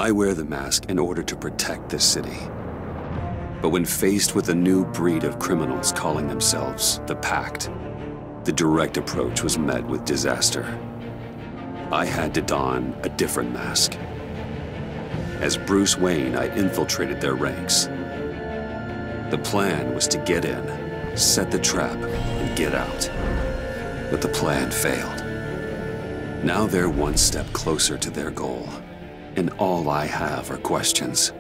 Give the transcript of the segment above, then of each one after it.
I wear the mask in order to protect this city. But when faced with a new breed of criminals calling themselves the Pact, the direct approach was met with disaster. I had to don a different mask. As Bruce Wayne, I infiltrated their ranks. The plan was to get in, set the trap, and get out. But the plan failed. Now they're one step closer to their goal, and all I have are questions.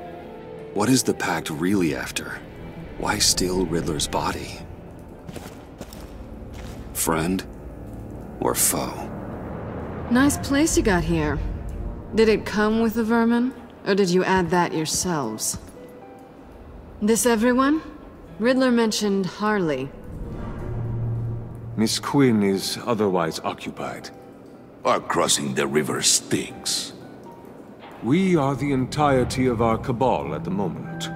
What is the Pact really after? Why steal Riddler's body? Friend or foe? Nice place you got here. Did it come with the vermin, or did you add that yourselves? This everyone? Riddler mentioned Harley. Miss Quinn is otherwise occupied. Or crossing the river Styx. We are the entirety of our cabal at the moment.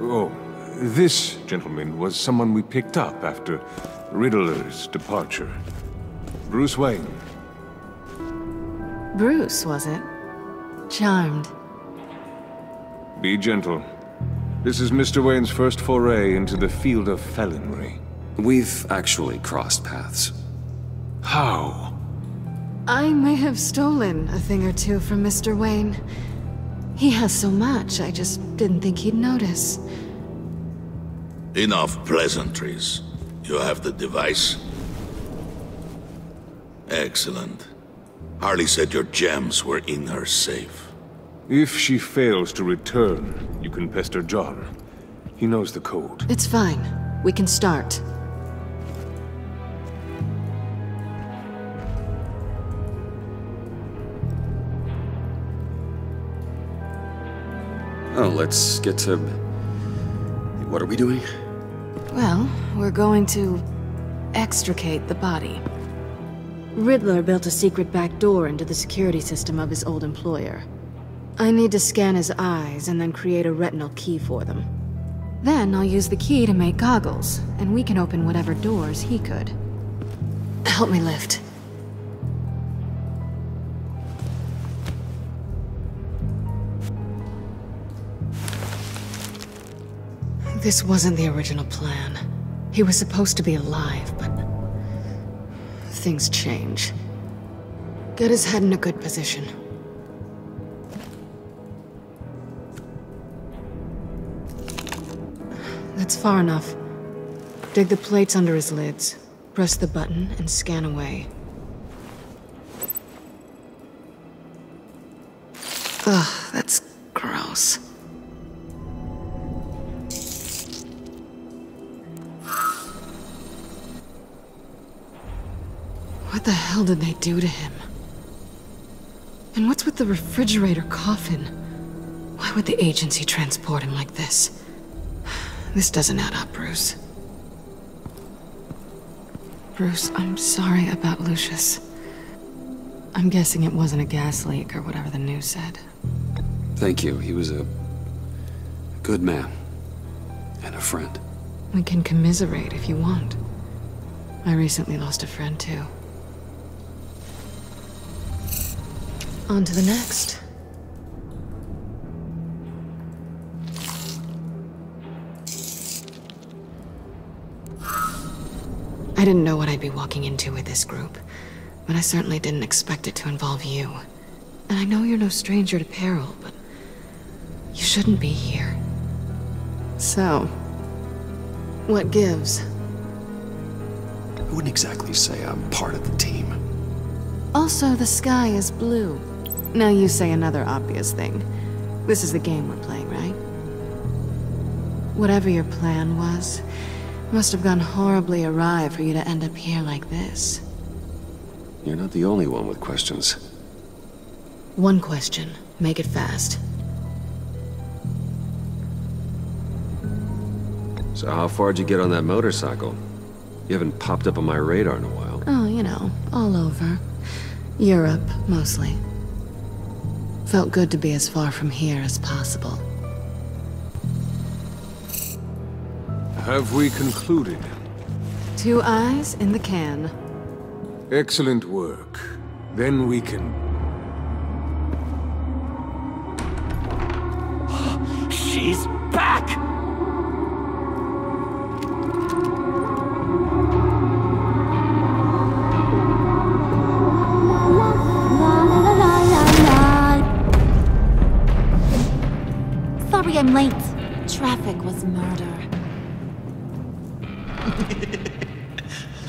Oh, this gentleman was someone we picked up after Riddler's departure. Bruce Wayne. Bruce, was it? Charmed. Be gentle. This is Mr. Wayne's first foray into the field of felonry. We've actually crossed paths. How? I may have stolen a thing or two from Mr. Wayne. He has so much, I just didn't think he'd notice. Enough pleasantries. You have the device? Excellent. Harley said your gems were in her safe. If she fails to return, you can pester John. He knows the code. It's fine. We can start. Oh, let's get to... What are we doing? Well, we're going to extricate the body. Riddler built a secret back door into the security system of his old employer. I need to scan his eyes and then create a retinal key for them. Then I'll use the key to make goggles, and we can open whatever doors he could. Help me lift. This wasn't the original plan. He was supposed to be alive, but... things change. Get his head in a good position. That's far enough. Dig the plates under his lids, press the button, and scan away. Ugh, that's gross. What the hell did they do to him? And what's with the refrigerator coffin? Why would the agency transport him like this? This doesn't add up, Bruce. Bruce, I'm sorry about Lucius. I'm guessing it wasn't a gas leak or whatever the news said. Thank you. He was a good man. And a friend. We can commiserate if you want. I recently lost a friend, too. On to the next. I didn't know what I'd be walking into with this group, but I certainly didn't expect it to involve you. And I know you're no stranger to peril, but you shouldn't be here. So, what gives? I wouldn't exactly say I'm part of the team. Also, the sky is blue. Now you say another obvious thing. This is the game we're playing, right? Whatever your plan was, must have gone horribly awry for you to end up here like this. You're not the only one with questions. One question. Make it fast. So how far'd you get on that motorcycle? You haven't popped up on my radar in a while. Oh, you know, all over. Europe, mostly. Felt good to be as far from here as possible. Have we concluded? 2 eyes in the can. Excellent work. Then we can... She's back! Sorry I'm late. Traffic was murder.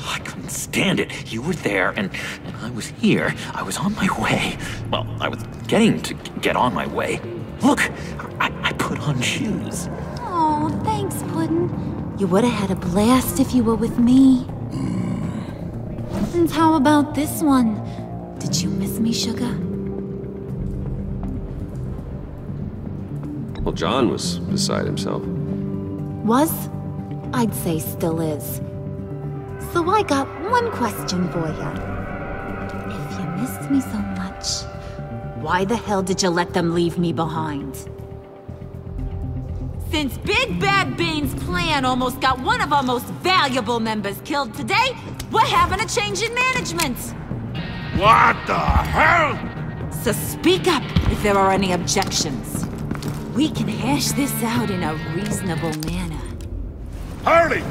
I couldn't stand it. You were there, and I was here. I was on my way. Well, I was getting to get on my way. Look, I put on shoes. Oh, thanks, Puddin'. You would have had a blast if you were with me. And how about this one? Did you miss me, Sugar? Well, John was beside himself. Was? I'd say still is. So I got one question for you. If you missed me so much, why the hell did you let them leave me behind? Since Big Bad Bane's plan almost got one of our most valuable members killed today, we're having a change in management. What the hell? So speak up if there are any objections. We can hash this out in a reasonable manner. Harley!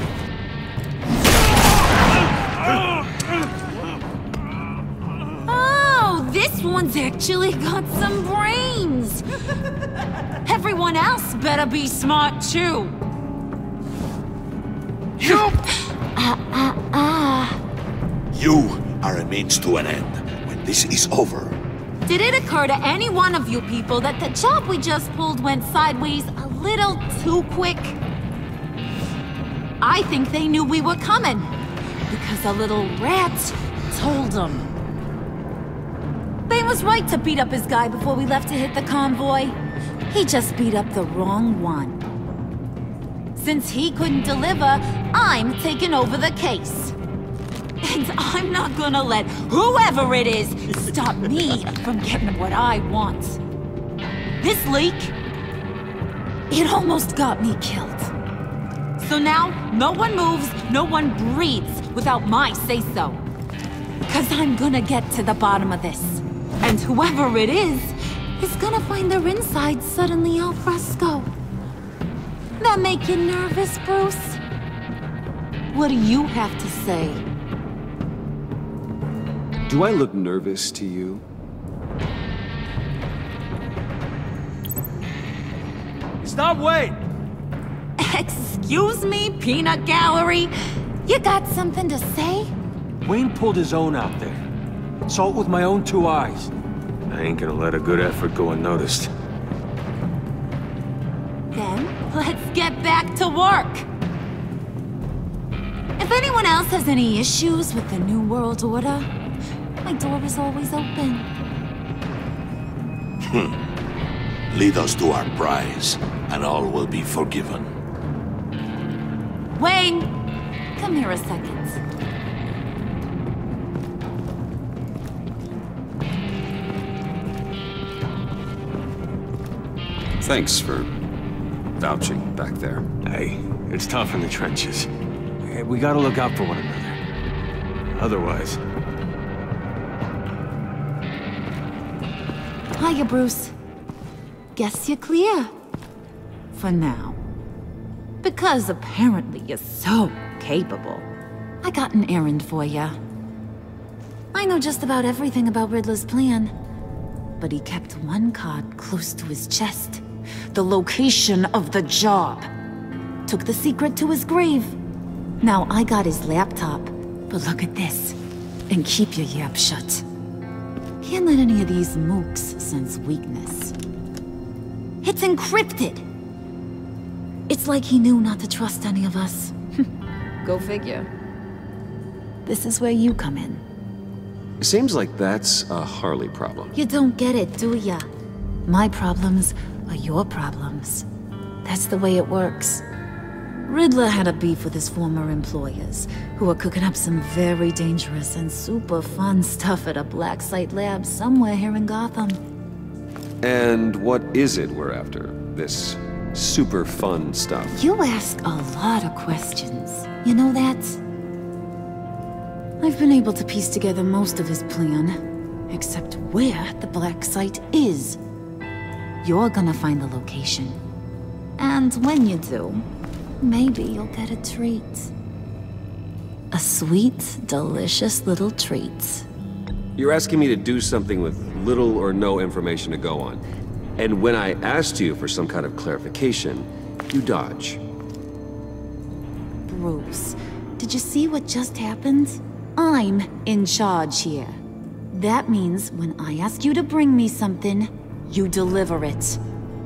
Oh, this one's actually got some brains. Everyone else better be smart too. You! You are a means to an end. When this is over, Did it occur to any one of you people that the job we just pulled went sideways a little too quick? I think they knew we were coming, because a little rat told them. Bane was right to beat up his guy before we left to hit the convoy. He just beat up the wrong one. Since he couldn't deliver, I'm taking over the case. And I'm not gonna let whoever it is stop me from getting what I want. This leak, it almost got me killed. So now, no one moves, no one breathes without my say-so. 'Cause I'm gonna get to the bottom of this. And whoever it is gonna find their inside suddenly al fresco. That make you nervous, Bruce? What do you have to say? Do I look nervous to you? Stop, wait! Excuse me, peanut gallery? You got something to say? Wayne pulled his own out there. Saw it with my own two eyes. I ain't gonna let a good effort go unnoticed. Then, let's get back to work. If anyone else has any issues with the New World Order, my door is always open. Lead us to our prize, and all will be forgiven. Wayne, come here a second. Thanks for vouching back there. Hey, it's tough in the trenches. Hey, we gotta look out for one another. Otherwise... Hiya, Bruce. Guess you're clear. For now. Because apparently you're so capable. I got an errand for ya. I know just about everything about Riddler's plan. But he kept one card close to his chest. The location of the job. Took the secret to his grave. Now I got his laptop. But look at this. And keep your yap shut. Can't let any of these mooks sense weakness. It's encrypted! It's like he knew not to trust any of us. Go figure. This is where you come in. Seems like that's a Harley problem. You don't get it, do ya? My problems are your problems. That's the way it works. Riddler had a beef with his former employers, who were cooking up some very dangerous and super fun stuff at a black site lab somewhere here in Gotham. And what is it we're after? This super fun stuff? You ask a lot of questions. You know that? I've been able to piece together most of his plan, except where the black site is. You're gonna find the location. And when you do, maybe you'll get a treat. A sweet, delicious little treat. You're asking me to do something with little or no information to go on. And when I asked you for some kind of clarification, you dodge. Bruce, did you see what just happened? I'm in charge here. That means when I ask you to bring me something, you deliver it.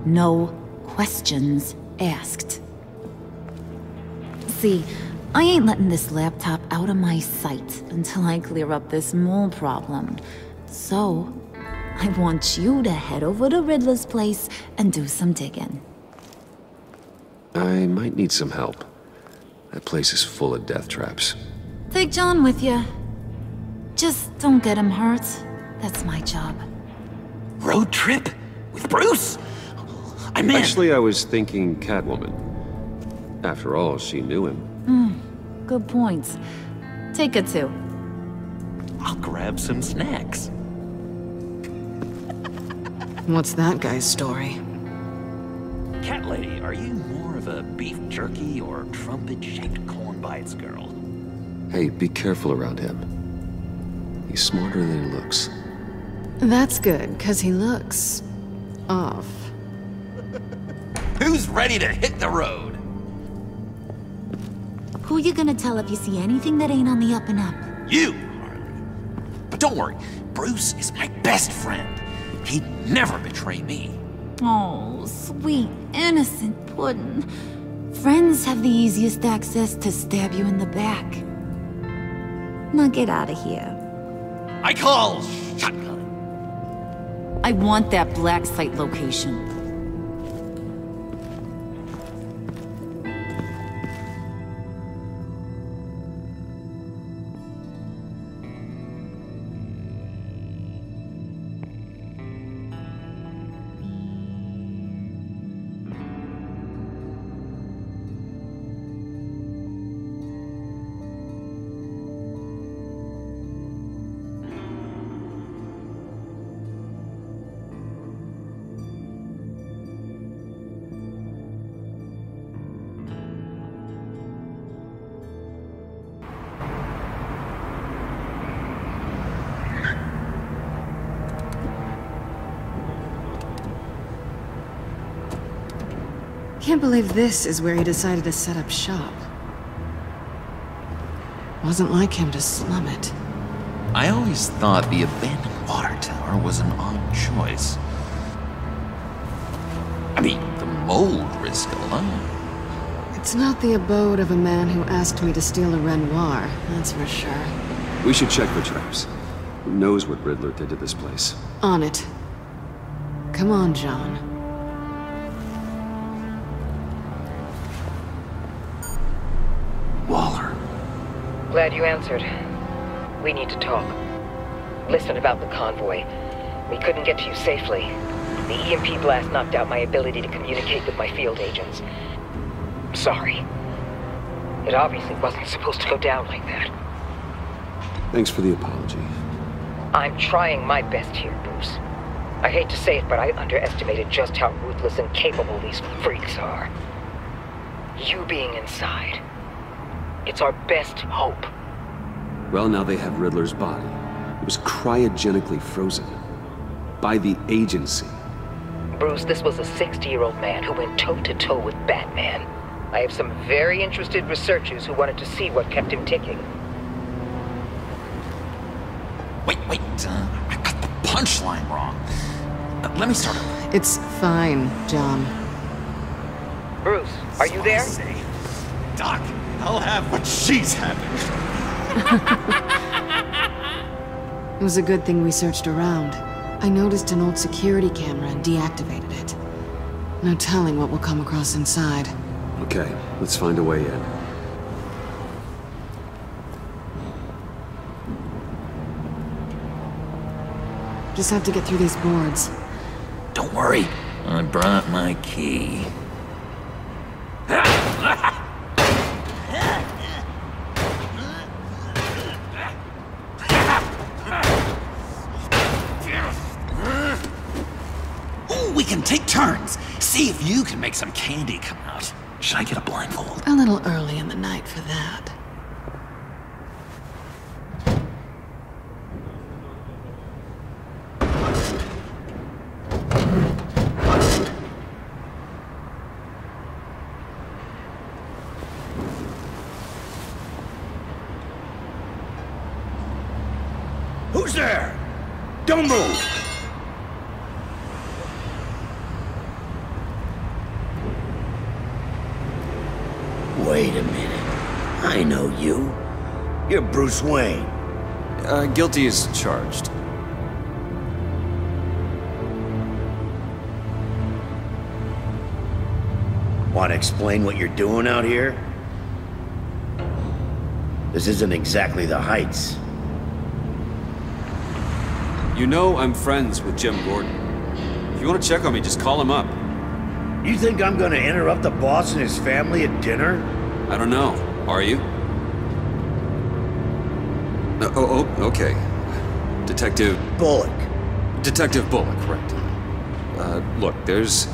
No questions asked. See, I ain't letting this laptop out of my sight until I clear up this mole problem. So, I want you to head over to Riddler's place and do some digging. I might need some help. That place is full of death traps. Take John with you. Just don't get him hurt. That's my job. Road trip? With Bruce? I'm in. Actually, I was thinking Catwoman. After all, she knew him. Good point. Take her too. I'll grab some snacks. What's that guy's story? Cat lady, are you more of a beef jerky or trumpet-shaped corn bites girl? Hey, be careful around him. He's smarter than he looks. That's good, because he looks... off. Who's ready to hit the road? Who you gonna tell if you see anything that ain't on the up and up? You, Harley. But don't worry, Bruce is my best friend. He'd never betray me. Oh, sweet, innocent puddin'. Friends have the easiest access to stab you in the back. Now get out of here. I call shotgun. I want that black site location. Can't believe this is where he decided to set up shop. Wasn't like him to slum it. I always thought the abandoned water tower was an odd choice. I mean, the mold risk alone. It's not the abode of a man who asked me to steal a Renoir, that's for sure. We should check for traps. Who knows what Riddler did to this place? On it. Come on, John. Waller. Glad you answered. We need to talk. Listen about the convoy. We couldn't get to you safely. The EMP blast knocked out my ability to communicate with my field agents. Sorry. It obviously wasn't supposed to go down like that. Thanks for the apology. I'm trying my best here, Bruce. I hate to say it, but I underestimated just how ruthless and capable these freaks are. You being inside, it's our best hope. Well, now they have Riddler's body. It was cryogenically frozen. By the agency. Bruce, this was a 60-year-old man who went toe-to-toe with Batman. I have some very interested researchers who wanted to see what kept him ticking. Wait, I got the punchline wrong. Let me start over. It's fine, John. Bruce, are you there? Doc, I'll have what she's having. It was a good thing we searched around. I noticed an old security camera and deactivated it. No telling what we'll come across inside. Okay, let's find a way in. Just have to get through these boards. Don't worry, I brought my key. Ooh, we can take turns. See if you can make some candy come out. Should I get a blindfold? A little early in the night for that. Who's there? Don't move! Wait a minute. I know you. You're Bruce Wayne. Guilty as charged. Want to explain what you're doing out here? This isn't exactly the Heights. You know I'm friends with Jim Gordon. If you want to check on me, just call him up. You think I'm gonna interrupt the boss and his family at dinner? I don't know. Are you? Okay. Detective... Bullock. Detective Bullock, right. Look, there's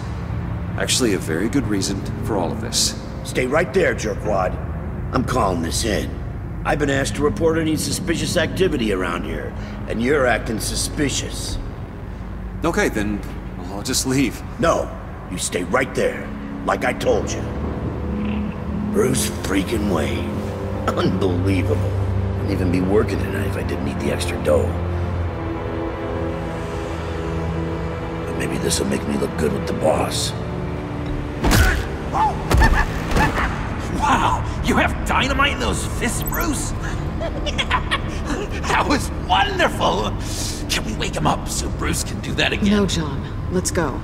actually a very good reason for all of this. Stay right there, jerkwad. I'm calling this in. I've been asked to report any suspicious activity around here, and you're acting suspicious. Okay, then I'll just leave. No, you stay right there, like I told you. Bruce freaking Wayne. Unbelievable. Wouldn't even be working tonight if I didn't need the extra dough. But maybe this'll make me look good with the boss. Wow, you have dynamite in those fists, Bruce? That was wonderful! Can we wake him up so Bruce can do that again? No, John. Let's go.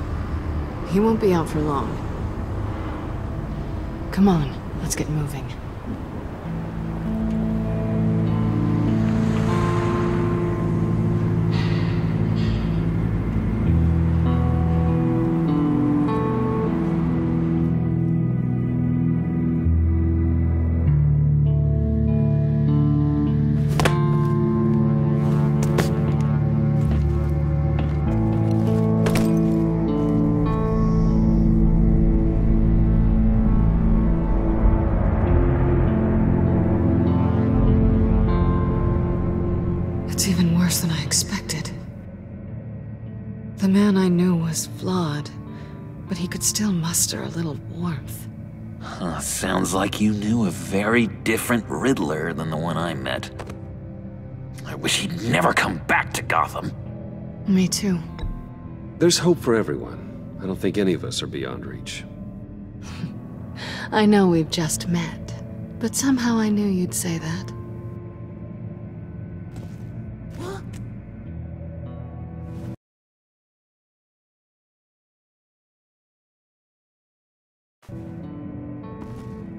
He won't be out for long. Come on, let's get moving. It's even worse than I expected. The man I knew was flawed, but he could still muster a little warmth. Huh, sounds like you knew a very different Riddler than the one I met. I wish he'd never come back to Gotham. Me too. There's hope for everyone. I don't think any of us are beyond reach. I know we've just met, but somehow I knew you'd say that.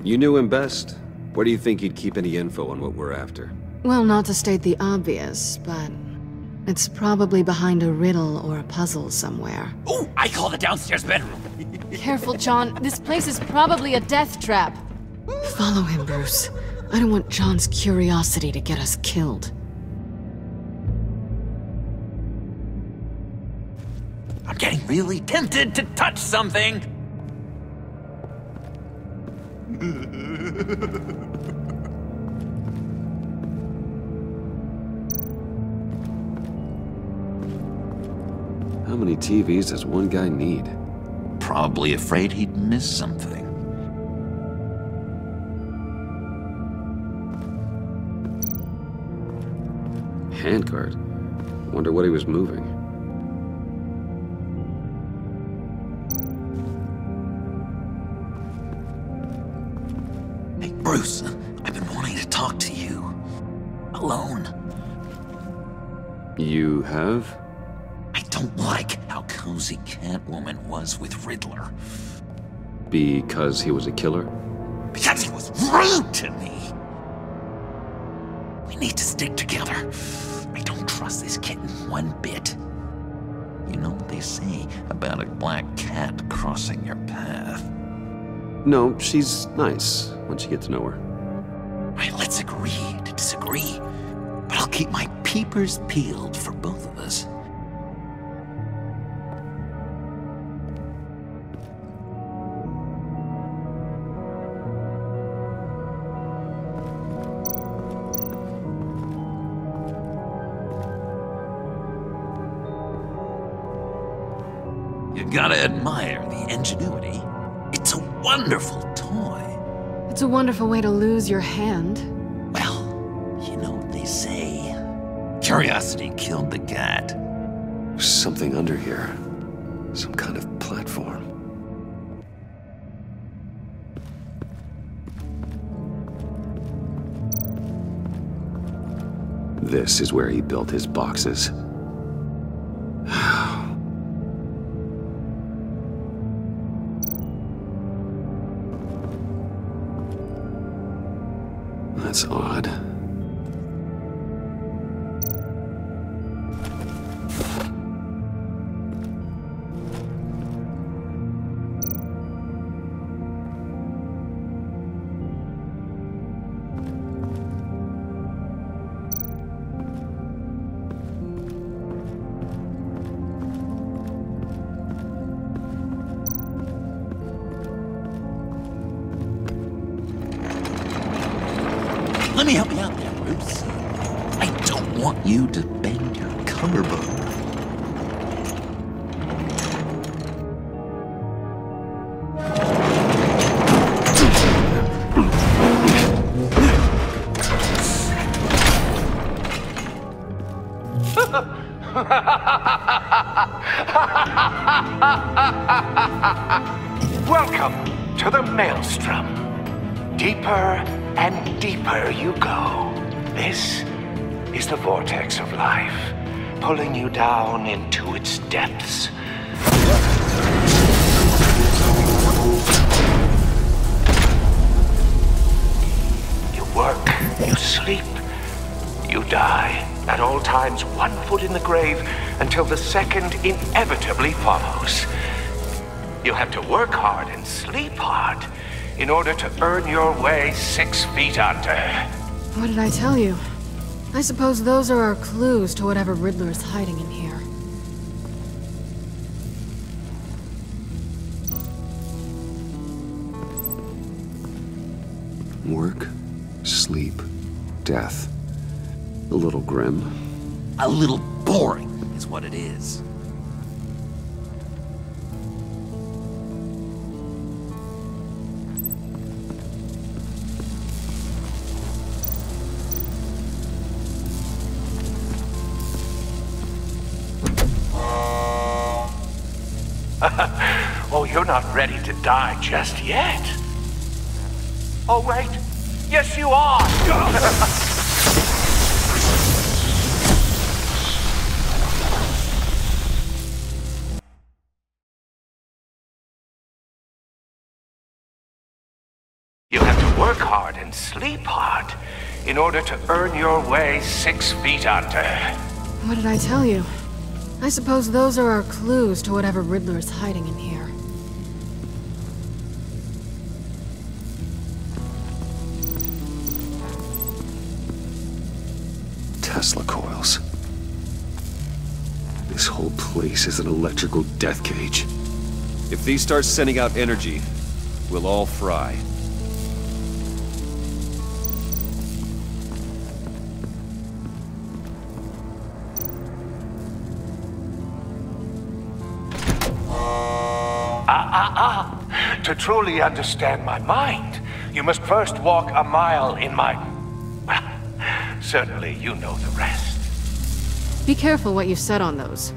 You knew him best. Where do you think he'd keep any info on what we're after? Well, not to state the obvious, but it's probably behind a riddle or a puzzle somewhere. Oh, I call the downstairs bedroom. Careful, John. This place is probably a death trap. Follow him, Bruce. I don't want John's curiosity to get us killed. I'm getting really tempted to touch something. How many TVs does one guy need? Probably afraid he'd miss something. Handcart. Wonder what he was moving. Hey, Bruce, I've been wanting to talk to you. Alone. You have? I don't like how cozy Catwoman was with Riddler. Because he was a killer? Because he was rude to me! We need to stick together. I don't trust this kitten one bit. You know what they say about a black cat crossing your path? No, she's nice once you get to know her. Right, let's agree to disagree. But I'll keep my peepers peeled for both of us. gotta admire the ingenuity. It's a wonderful toy. It's a wonderful way to lose your hand. Well, you know what they say. Curiosity killed the cat. There's something under here. Some kind of platform. This is where he built his boxes. That's odd. Let me help you out there, Bruce. I don't want you to bend your collarbone. Welcome to the Maelstrom. Deeper and deeper you go. This is the vortex of life, pulling you down into its depths. You work, you sleep, you die. At all times, 1 foot in the grave until the second inevitably follows. You have to work hard and sleep hard in order to earn your way 6 feet under. What did I tell you? I suppose those are our clues to whatever Riddler is hiding in here. Work, sleep, death. A little grim. A little boring is what it is. Oh, you're not ready to die just yet. Oh, wait. Yes, you are. You have to work hard and sleep hard in order to earn your way 6 feet under. What did I tell you? I suppose those are our clues to whatever Riddler is hiding in here. Tesla coils. This whole place is an electrical death cage. If these start sending out energy, we'll all fry. To truly understand my mind, you must first walk a mile in my... Well, certainly you know the rest. Be careful what you said on those.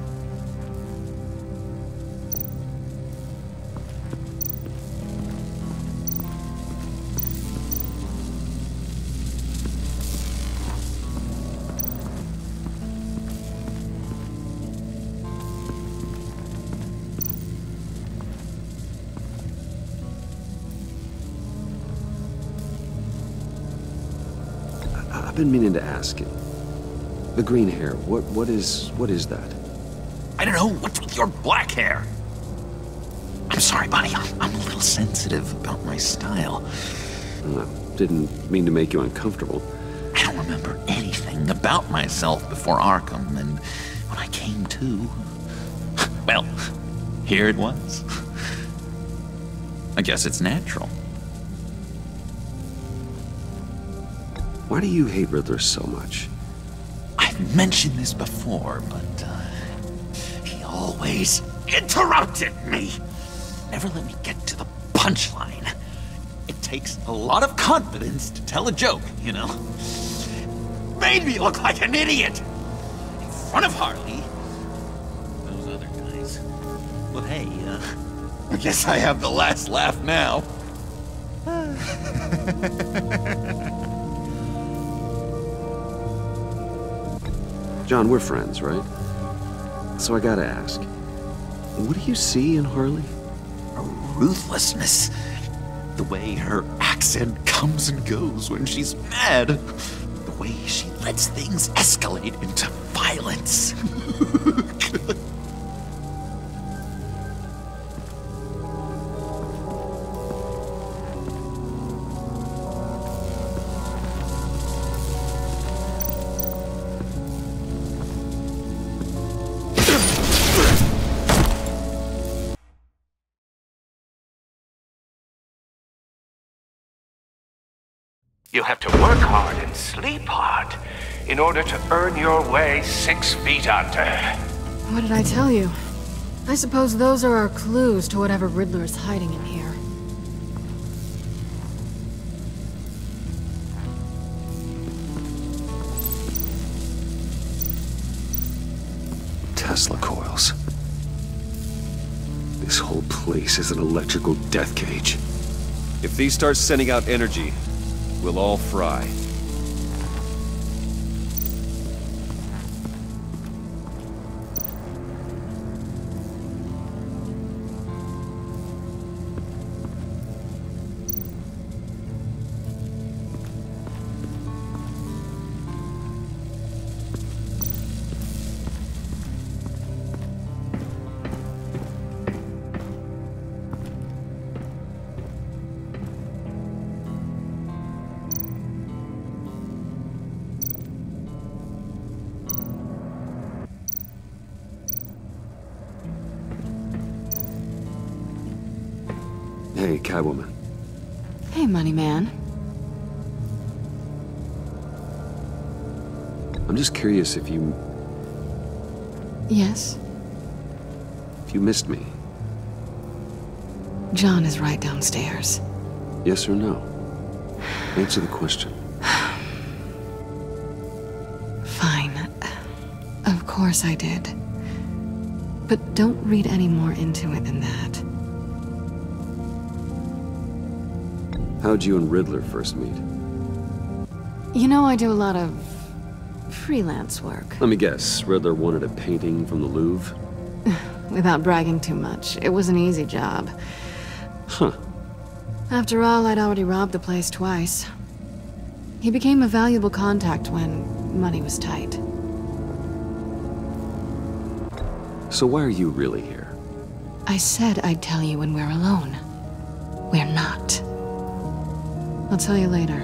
I've been meaning to ask you. The green hair, what is that? I don't know. What's with your black hair? I'm sorry, buddy. I'm a little sensitive about my style. Didn't mean to make you uncomfortable. I don't remember anything about myself before Arkham, and when I came to... Well, here it was. I guess it's natural. Why do you hate Riddler so much? I've mentioned this before, but he always interrupted me. Never let me get to the punchline. It takes a lot of confidence to tell a joke, you know? Made me look like an idiot! In front of Harley. Those other guys. Well, hey, I guess I have the last laugh now. John, we're friends, right? So I gotta ask, what do you see in Harley? A ruthlessness. The way her accent comes and goes when she's mad. The way she lets things escalate into violence. You have to work hard and sleep hard in order to earn your way 6 feet under. What did I tell you? I suppose those are our clues to whatever Riddler is hiding in here. Tesla coils. This whole place is an electrical death cage. If these start sending out energy, we'll all fry. Hey, Catwoman. Hey, Money Man. I'm just curious if you Yes? missed me. John is right downstairs. Yes or no? Answer the question. Fine. Of course I did. But don't read any more into it than that. How'd you and Riddler first meet? You know, I do a lot of freelance work. Let me guess, Riddler wanted a painting from the Louvre? Without bragging too much, it was an easy job. Huh. After all, I'd already robbed the place twice. He became a valuable contact when money was tight. So why are you really here? I said I'd tell you when we're alone. We're not. I'll tell you later.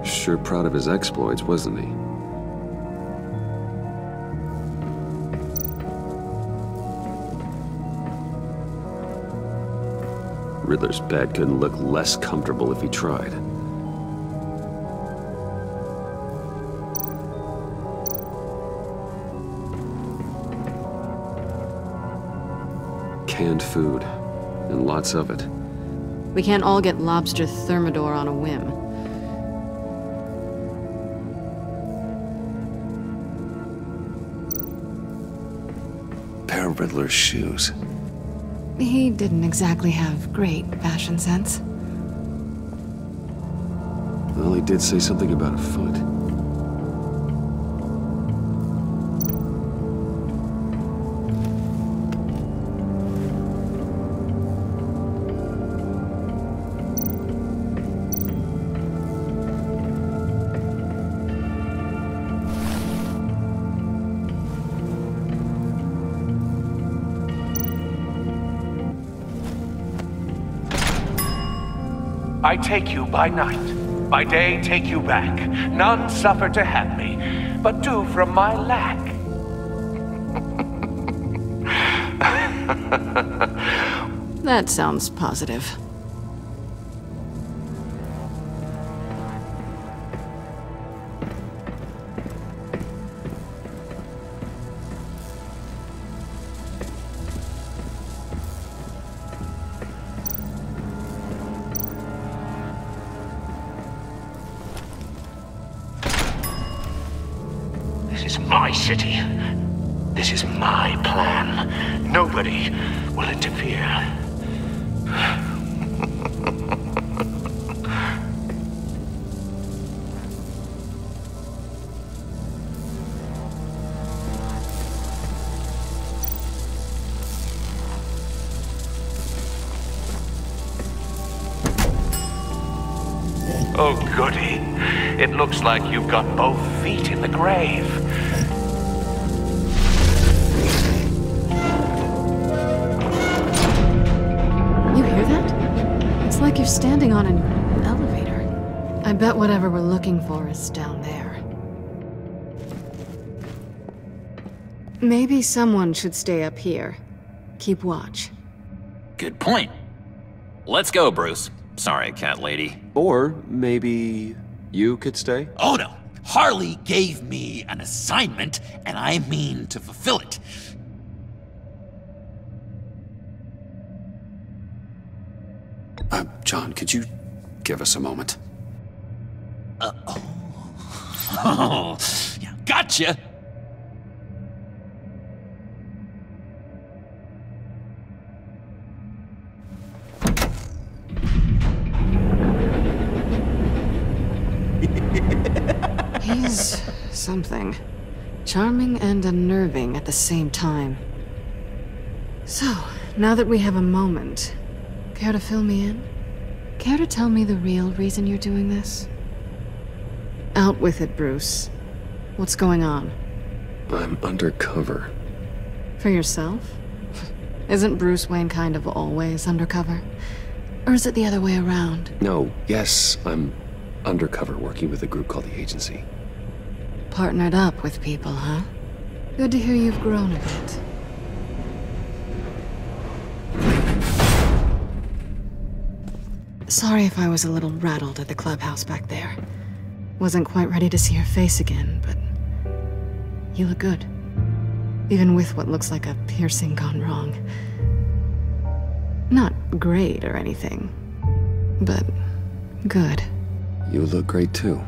Sure proud of his exploits, wasn't he? Riddler's bed couldn't look less comfortable if he tried. Canned food, and lots of it. We can't all get lobster thermidor on a whim. Pair of Riddler's shoes. He didn't exactly have great fashion sense. Well, he did say something about a foot. I take you by night, by day take you back. None suffer to have me, but do from my lack. That sounds positive. my city. This is my plan. Nobody will interfere. Oh, goody. It looks like you've got both feet in the grave. You hear that? It's like you're standing on an elevator. I bet whatever we're looking for is down there. Maybe someone should stay up here. Keep watch. Good point. Let's go, Bruce. Sorry, cat lady. Or maybe you could stay? Oh no! Harley gave me an assignment, and I mean to fulfill it. John, could you give us a moment? Oh, yeah, gotcha! He's something. Charming and unnerving at the same time. So, now that we have a moment, care to fill me in? Care to tell me the real reason you're doing this? Out with it, Bruce. What's going on? I'm undercover. For yourself? Isn't Bruce Wayne kind of always undercover? Or is it the other way around? No, yes, I'm undercover working with a group called the Agency. Partnered up with people, huh? Good to hear you've grown a bit. Sorry if I was a little rattled at the clubhouse back there. Wasn't quite ready to see your face again, but you look good. Even with what looks like a piercing gone wrong. Not great or anything, but good. You look great too.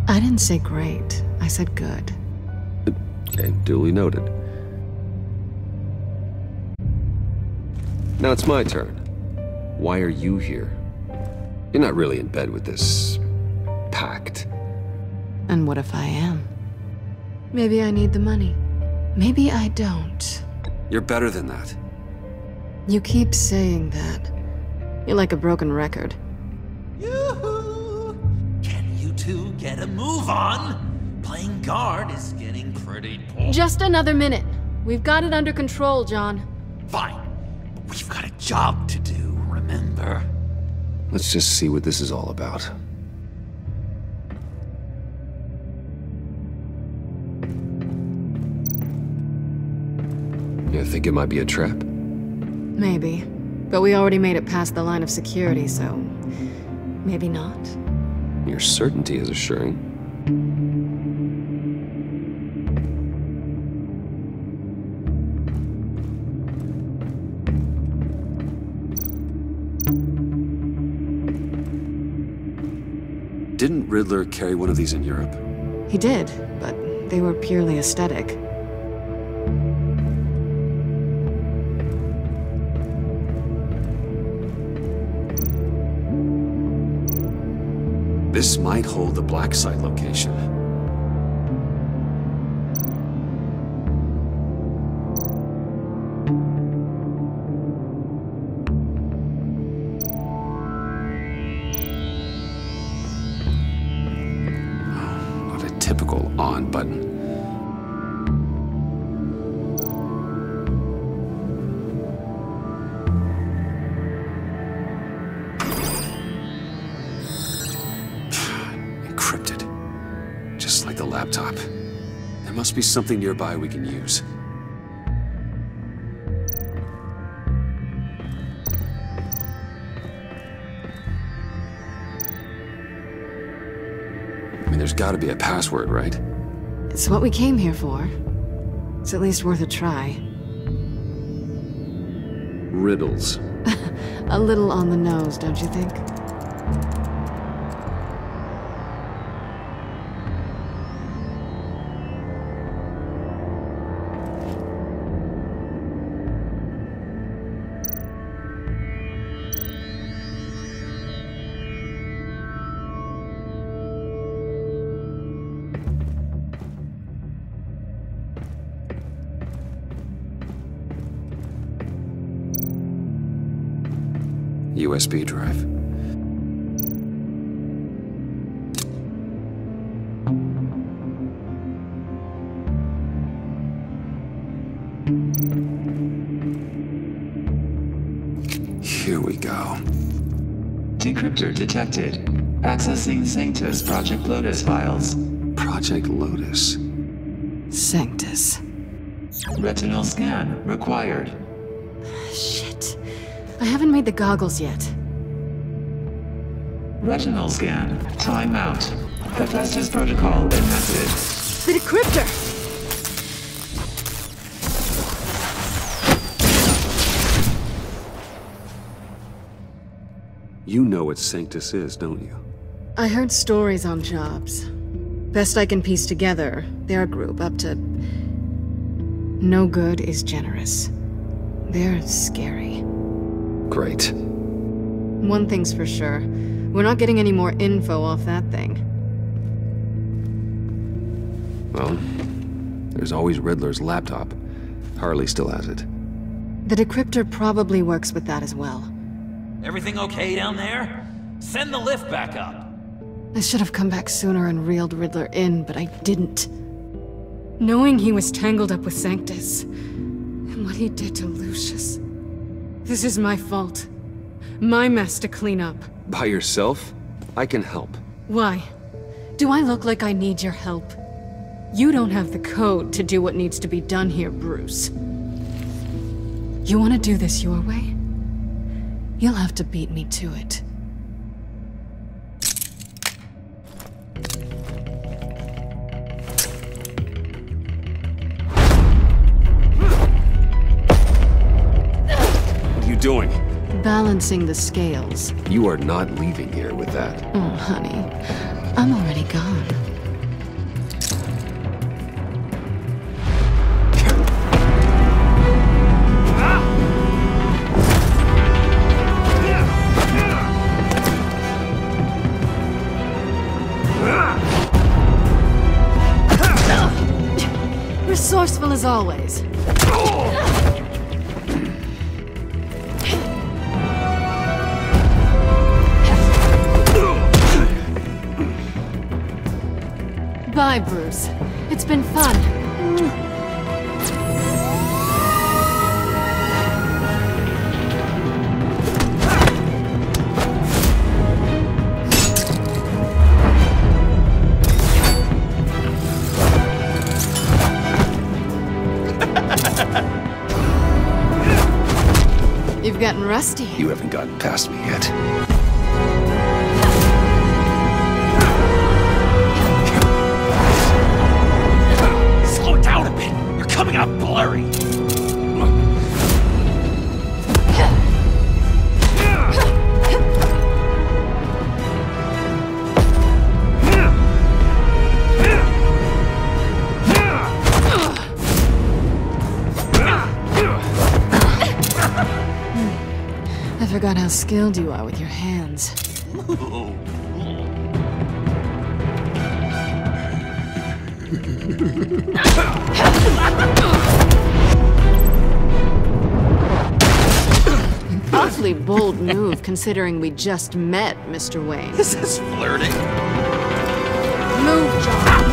I didn't say great. I said good. Okay, duly noted. Now it's my turn. Why are you here? You're not really in bed with this pact. And what if I am? Maybe I need the money. Maybe I don't. You're better than that. You keep saying that. You're like a broken record. Yoo-hoo! Can you two get a move on? Playing guard is getting pretty boring. Just another minute. We've got it under control, John. Fine. But we've got a job to do, remember? Let's just see what this is all about. You think it might be a trap? Maybe. But we already made it past the line of security, so... maybe not. Your certainty is assuring. Didn't Riddler carry one of these in Europe? He did, but they were purely aesthetic. This might hold the black site location. Oh, not a typical on button. Laptop. There must be something nearby we can use. I mean, there's gotta be a password, right? It's what we came here for. It's at least worth a try. Riddles. A little on the nose, don't you think? USB drive. Here we go. Decryptor detected. Accessing Sanctus Project Lotus files. Project Lotus. Sanctus. Retinal scan required. Shit. I haven't made the goggles yet. Retinal scan. Timeout. Hephaestus protocol enacted. The decryptor! You know what Sanctus is, don't you? I heard stories on jobs. Best I can piece together, their group up to... No good is generous. They're scary. Great. One thing's for sure. We're not getting any more info off that thing. Well, there's always Riddler's laptop. Harley still has it. The decryptor probably works with that as well. Everything okay down there? Send the lift back up. I should have come back sooner and reeled Riddler in, but I didn't. Knowing he was tangled up with Sanctus, and what he did to Lucius. This is my fault. My mess to clean up. By yourself? I can help. Why? Do I look like I need your help? You don't have the code to do what needs to be done here, Bruce. You want to do this your way? You'll have to beat me to it. What are you doing? Balancing the scales. You are not leaving here with that. Oh, honey. I'm already gone. Resourceful as always. Bye, Bruce. It's been fun. You've gotten rusty. You haven't gotten past me yet. Slow it down a bit. You're coming out blurry. I forgot how skilled you are with your hands. Awfully bold move considering we just met, Mr. Wayne. This is flirting. Move, John.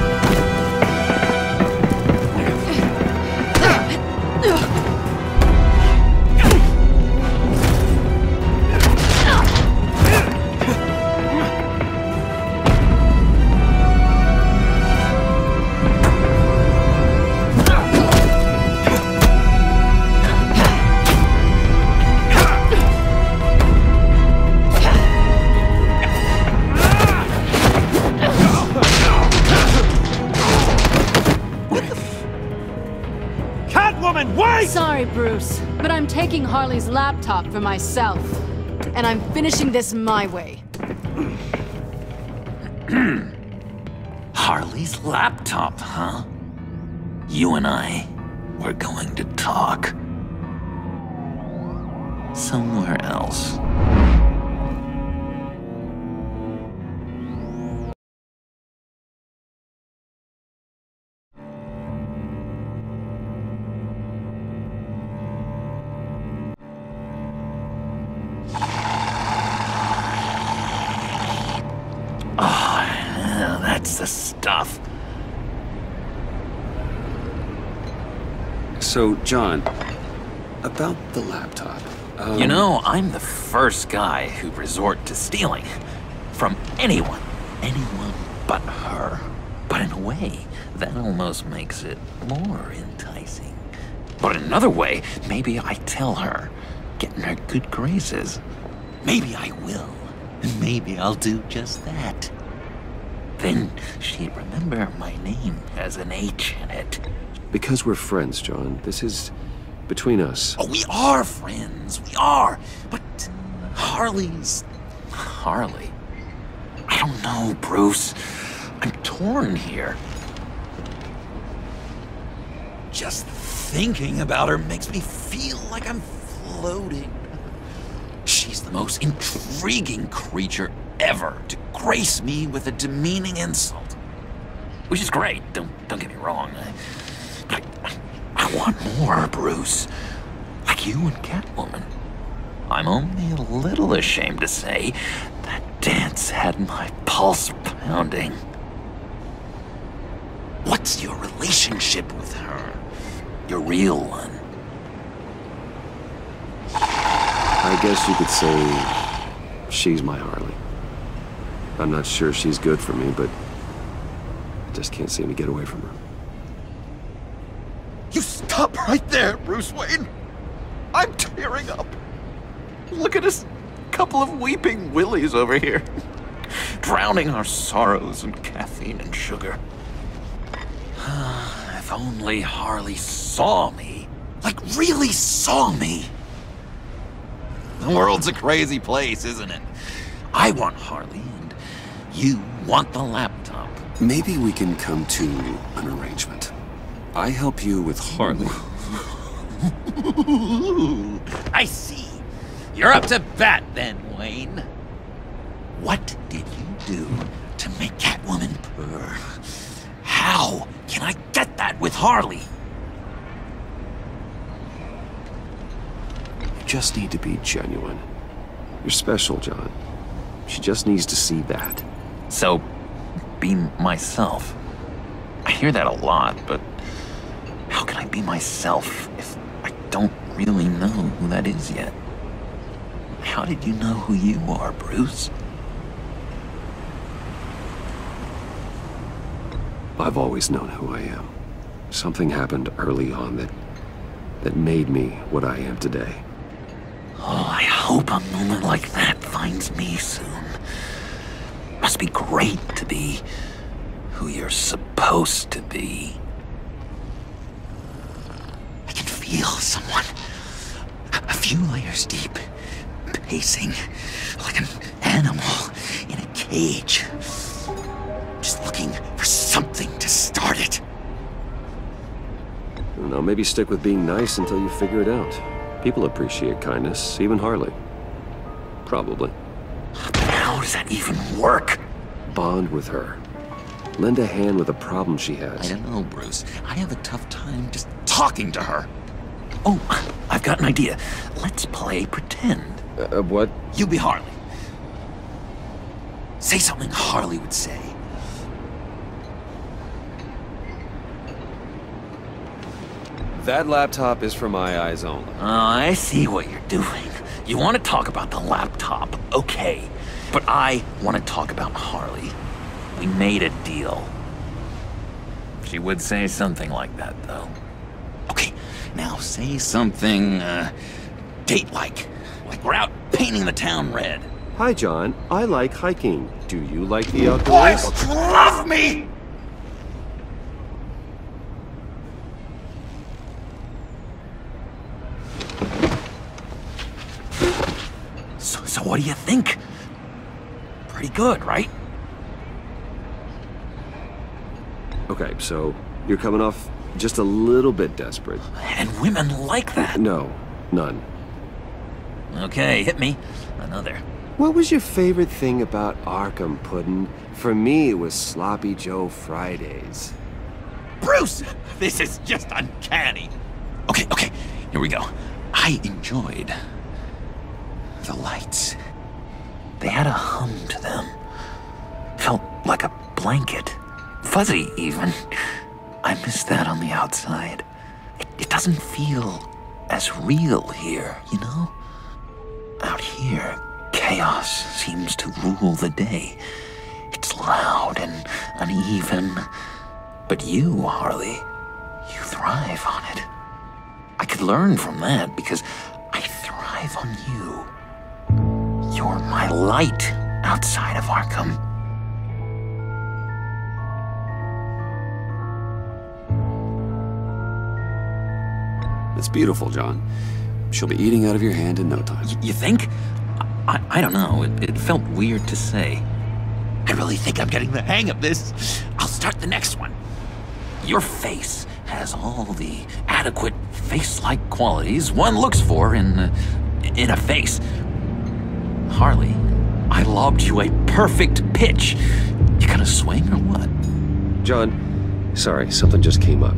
Sorry, Bruce, but I'm taking Harley's laptop for myself. And I'm finishing this my way. Harley's laptop, huh? You and I, we're going to talk. Somewhere else. stuff. So, John, about the laptop. You know, I'm the first guy who'd resort to stealing. From anyone. Anyone but her. But in a way, that almost makes it more enticing. But in another way, maybe I tell her, get in her good graces. Maybe I will. And maybe I'll do just that. Then she'd remember my name has an H in it. Because we're friends, John. This is between us. Oh, we are friends. We are. But Harley's... Harley? I don't know, Bruce. I'm torn here. Just thinking about her makes me feel like I'm floating. She's the most intriguing creature ever to grace me with a demeaning insult. Which is great, don't get me wrong. But I want more, Bruce. Like you and Catwoman. I'm only a little ashamed to say that dance had my pulse pounding. What's your relationship with her? Your real one? I guess you could say she's my Harley. I'm not sure she's good for me, but I just can't seem to get away from her. You stop right there, Bruce Wayne. I'm tearing up. Look at us, couple of weeping willies over here. Drowning our sorrows in caffeine and sugar. If only Harley saw me. Like, really saw me. The world's a crazy place, isn't it? I want Harley, and you want the laptop. Maybe we can come to an arrangement. I help you with Harley. I see. You're up to bat then, Wayne. What did you do to make Catwoman purr? How can I get that with Harley? You just need to be genuine. You're special, John. She just needs to see that. So, be myself. I hear that a lot, but how can I be myself if I don't really know who that is yet? How did you know who you are, Bruce? I've always known who I am. Something happened early on that made me what I am today. Oh, I hope a moment like that finds me soon. Must be great to be who you're supposed to be. I can feel someone a few layers deep, pacing like an animal in a cage. Just looking for something to start it. I don't know, maybe stick with being nice until you figure it out. People appreciate kindness, even Harley. Probably. But how does that even work? Bond with her. Lend a hand with a problem she has. I don't know, Bruce. I have a tough time just talking to her. Oh, I've got an idea. Let's play pretend. What? You be Harley. Say something Harley would say. That laptop is for my eyes only. I see what you're doing. You want to talk about the laptop, okay. But I want to talk about Harley. We made a deal. She would say something like that, though. Okay, now say something, date-like. Like we're out painting the town red. Hi, John. I like hiking. Do you like the outdoors? Boys, love me! So what do you think? Pretty good, right? Okay, so you're coming off just a little bit desperate. And women like that. No, none. Okay, hit me. Another. What was your favorite thing about Arkham, Puddin'? For me, it was Sloppy Joe Fridays. Bruce! This is just uncanny. Okay, here we go. I enjoyed the lights. They had a hum to them. Felt like a blanket. fuzzy, even. I miss that on the outside. It doesn't feel as real here, you know? Out here, chaos seems to rule the day. It's loud and uneven. But you, Harley, you thrive on it. I could learn from that because I thrive on you. You're my light outside of Arkham. It's beautiful, John. She'll be eating out of your hand in no time. You think? I don't know. It felt weird to say. I really think I'm getting the hang of this. I'll start the next one. Your face has all the adequate face-like qualities one looks for in a face. Harley, I lobbed you a perfect pitch. You gonna swing or what? John, sorry, something just came up.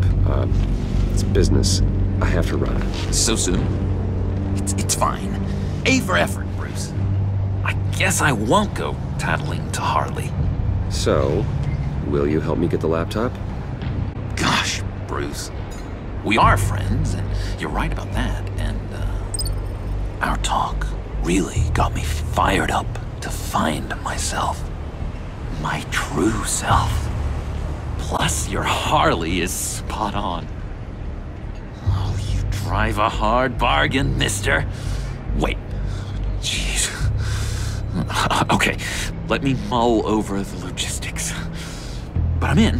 It's business. I have to run. So soon? It's fine. A for effort, Bruce. I guess I won't go tattling to Harley. So, will you help me get the laptop? Gosh, Bruce. We are friends, and you're right about that, and, our talk really got me fired up to find myself. My true self. Plus, your Harley is spot on. Oh, you drive a hard bargain, mister. Wait. Jeez. Okay, let me mull over the logistics. But I'm in.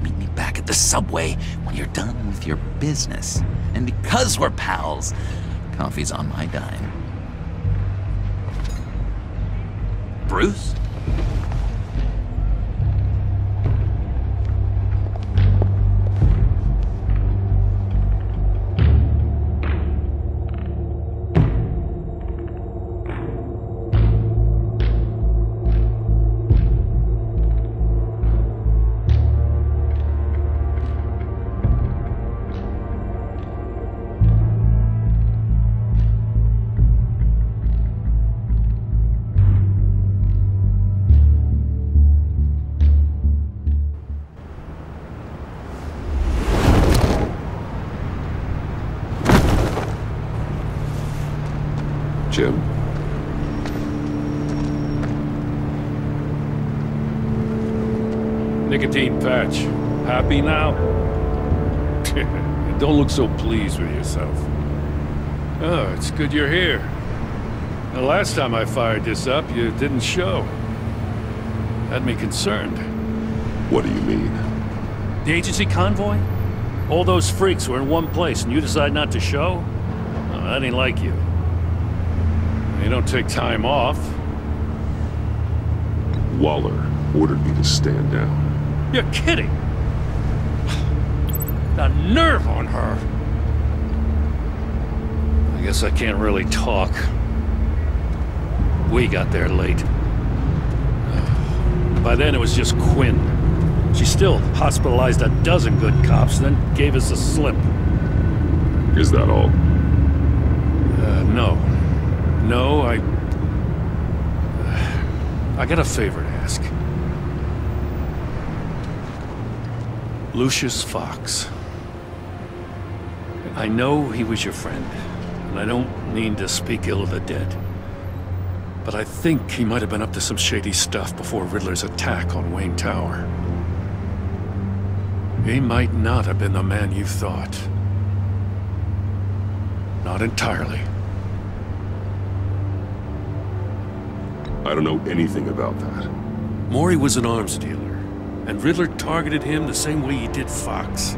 Meet me back at the subway when you're done with your business. And because we're pals, coffee's on my dime. Bruce? Jim? Nicotine patch. Happy now? Don't look so pleased with yourself. Oh, it's good you're here. The last time I fired this up, you didn't show. Had me concerned. What do you mean? The agency convoy? All those freaks were in one place and you decide not to show? Oh, that ain't like you. You don't take time off. Waller ordered me to stand down. You're kidding! The nerve on her! I guess I can't really talk. We got there late. By then it was just Quinn. She still hospitalized a dozen good cops, then gave us the slip. Is that all? No. No, I got a favor to ask. Lucius Fox. I know he was your friend, and I don't mean to speak ill of the dead. But I think he might have been up to some shady stuff before Riddler's attack on Wayne Tower. He might not have been the man you thought. Not entirely. I don't know anything about that. Maury was an arms dealer, and Riddler targeted him the same way he did Fox.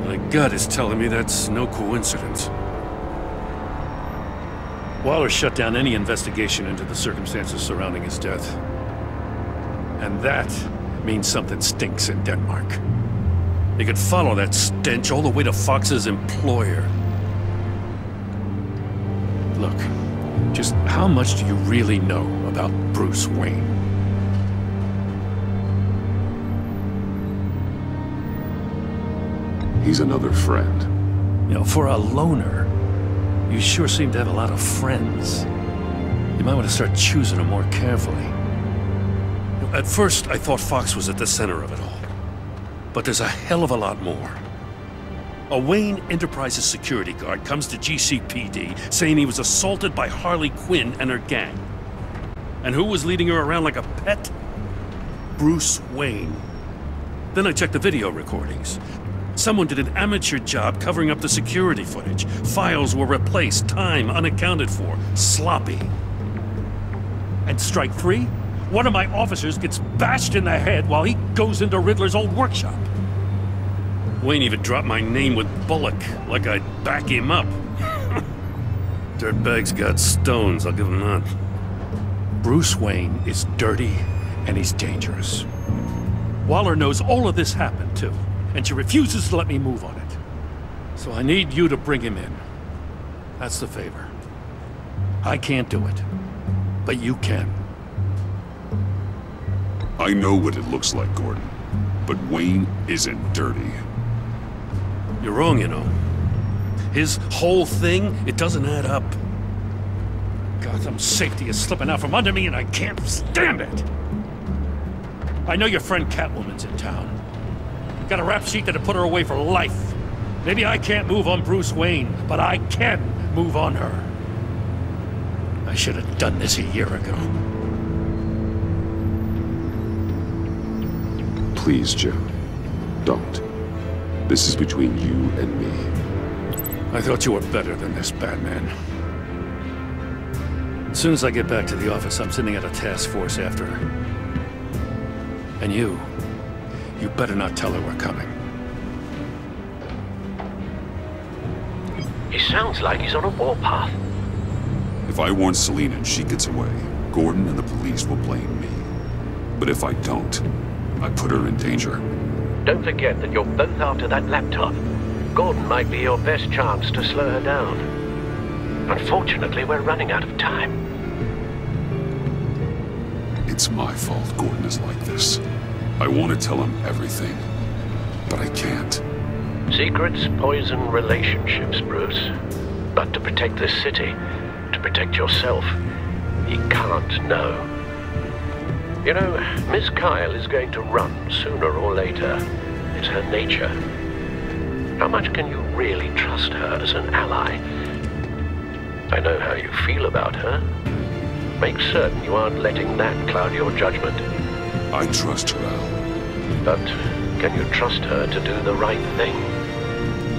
My gut is telling me that's no coincidence. Waller shut down any investigation into the circumstances surrounding his death. And that means something stinks in Denmark. They could follow that stench all the way to Fox's employer. Look, just how much do you really know about Bruce Wayne? He's another friend. You know, for a loner, you sure seem to have a lot of friends. You might want to start choosing them more carefully. At first, I thought Fox was at the center of it all. But there's a hell of a lot more. A Wayne Enterprises security guard comes to GCPD saying he was assaulted by Harley Quinn and her gang. And who was leading her around like a pet? Bruce Wayne. Then I checked the video recordings. Someone did an amateur job covering up the security footage. Files were replaced, time unaccounted for, sloppy. And strike three? One of my officers gets bashed in the head while he goes into Riddler's old workshop. Wayne even dropped my name with Bullock, like I'd back him up. Dirtbag's got stones, I'll give him that. Bruce Wayne is dirty, and he's dangerous. Waller knows all of this happened, too, and she refuses to let me move on it. So I need you to bring him in. That's the favor. I can't do it, but you can. I know what it looks like, Gordon, but Wayne isn't dirty. You're wrong, you know. His whole thing, it doesn't add up. Gotham safety is slipping out from under me and I can't stand it! I know your friend Catwoman's in town. Got a rap sheet that'll put her away for life. Maybe I can't move on Bruce Wayne, but I can move on her. I should have done this a year ago. Please, Jim. Don't. This is between you and me. I thought you were better than this, Batman. As soon as I get back to the office, I'm sending out a task force after her. And you better not tell her we're coming. He sounds like he's on a warpath. If I warn Selina and she gets away, Gordon and the police will blame me. But if I don't, I put her in danger. Don't forget that you're both after that laptop. Gordon might be your best chance to slow her down. Unfortunately, we're running out of time. It's my fault Gordon is like this. I want to tell him everything, but I can't. Secrets poison relationships, Bruce. But to protect this city, to protect yourself, he can't know. You know, Miss Kyle is going to run sooner or later. It's her nature. How much can you really trust her as an ally? I know how you feel about her. Make certain you aren't letting that cloud your judgment. I trust her, Al. But can you trust her to do the right thing?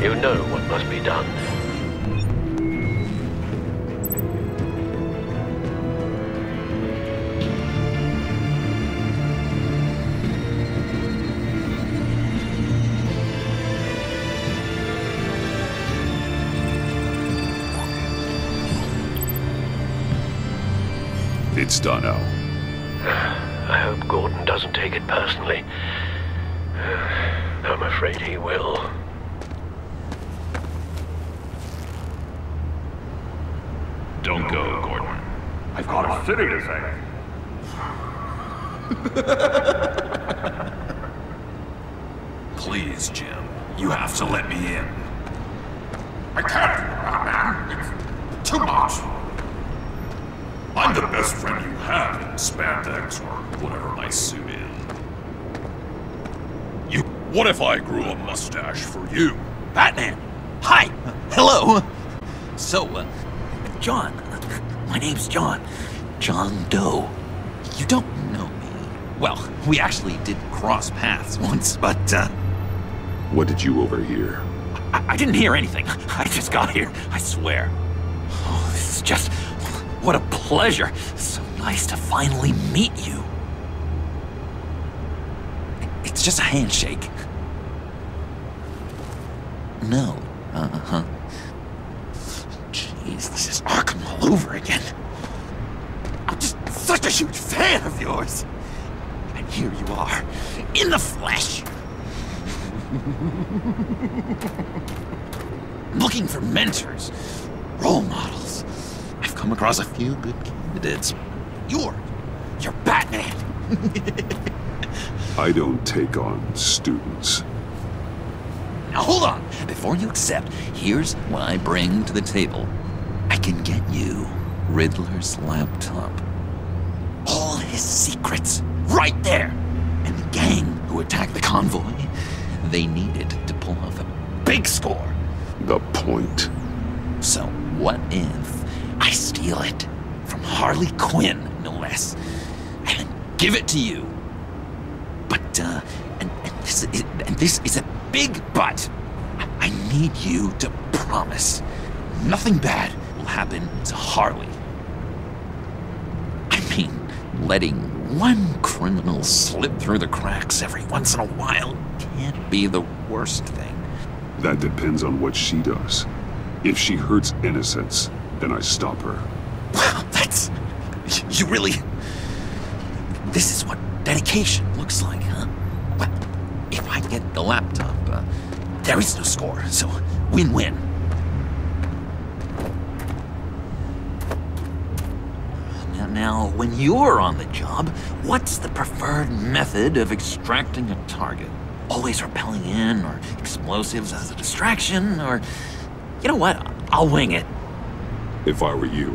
You know what must be done. It's done, Al. I hope Gordon doesn't take it personally. I'm afraid he will. Don't go, Gordon. I've got a city to save. Please, Jim. You have to let me in. I can't, man. It's too much. I'm the best friend you have in spandex or whatever my suit is. What if I grew a mustache for you? Batman! Hi! Hello! So, John. My name's John. John Doe. You don't know me. Well, we actually did cross paths once, but, What did you overhear? I didn't hear anything. I just got here, I swear. Oh, this is just... what a pleasure. So nice to finally meet you. It's just a handshake. No. Uh-huh. Jeez, this is Arkham all over again. I'm just such a huge fan of yours. And here you are, in the flesh. Looking for mentors, role models. I've come across a few good candidates. You're Batman. I don't take on students. Now hold on. Before you accept, here's what I bring to the table. I can get you Riddler's laptop. All his secrets. right there. And the gang who attacked the convoy, they needed to pull off a big score. The point. So what if I steal it from Harley Quinn, no less, and then give it to you? But, and this is a big but. I need you to promise nothing bad will happen to Harley. I mean, letting one criminal slip through the cracks every once in a while can't be the worst thing. That depends on what she does. If she hurts innocents, then I stop her. Wow, that's... You really... This is what dedication looks like, huh? Well, if I get the laptop, there is no score, so win-win. Now, when you're on the job, what's the preferred method of extracting a target? Always rappelling in, or explosives as a distraction, or... You know what? I'll wing it. If I were you,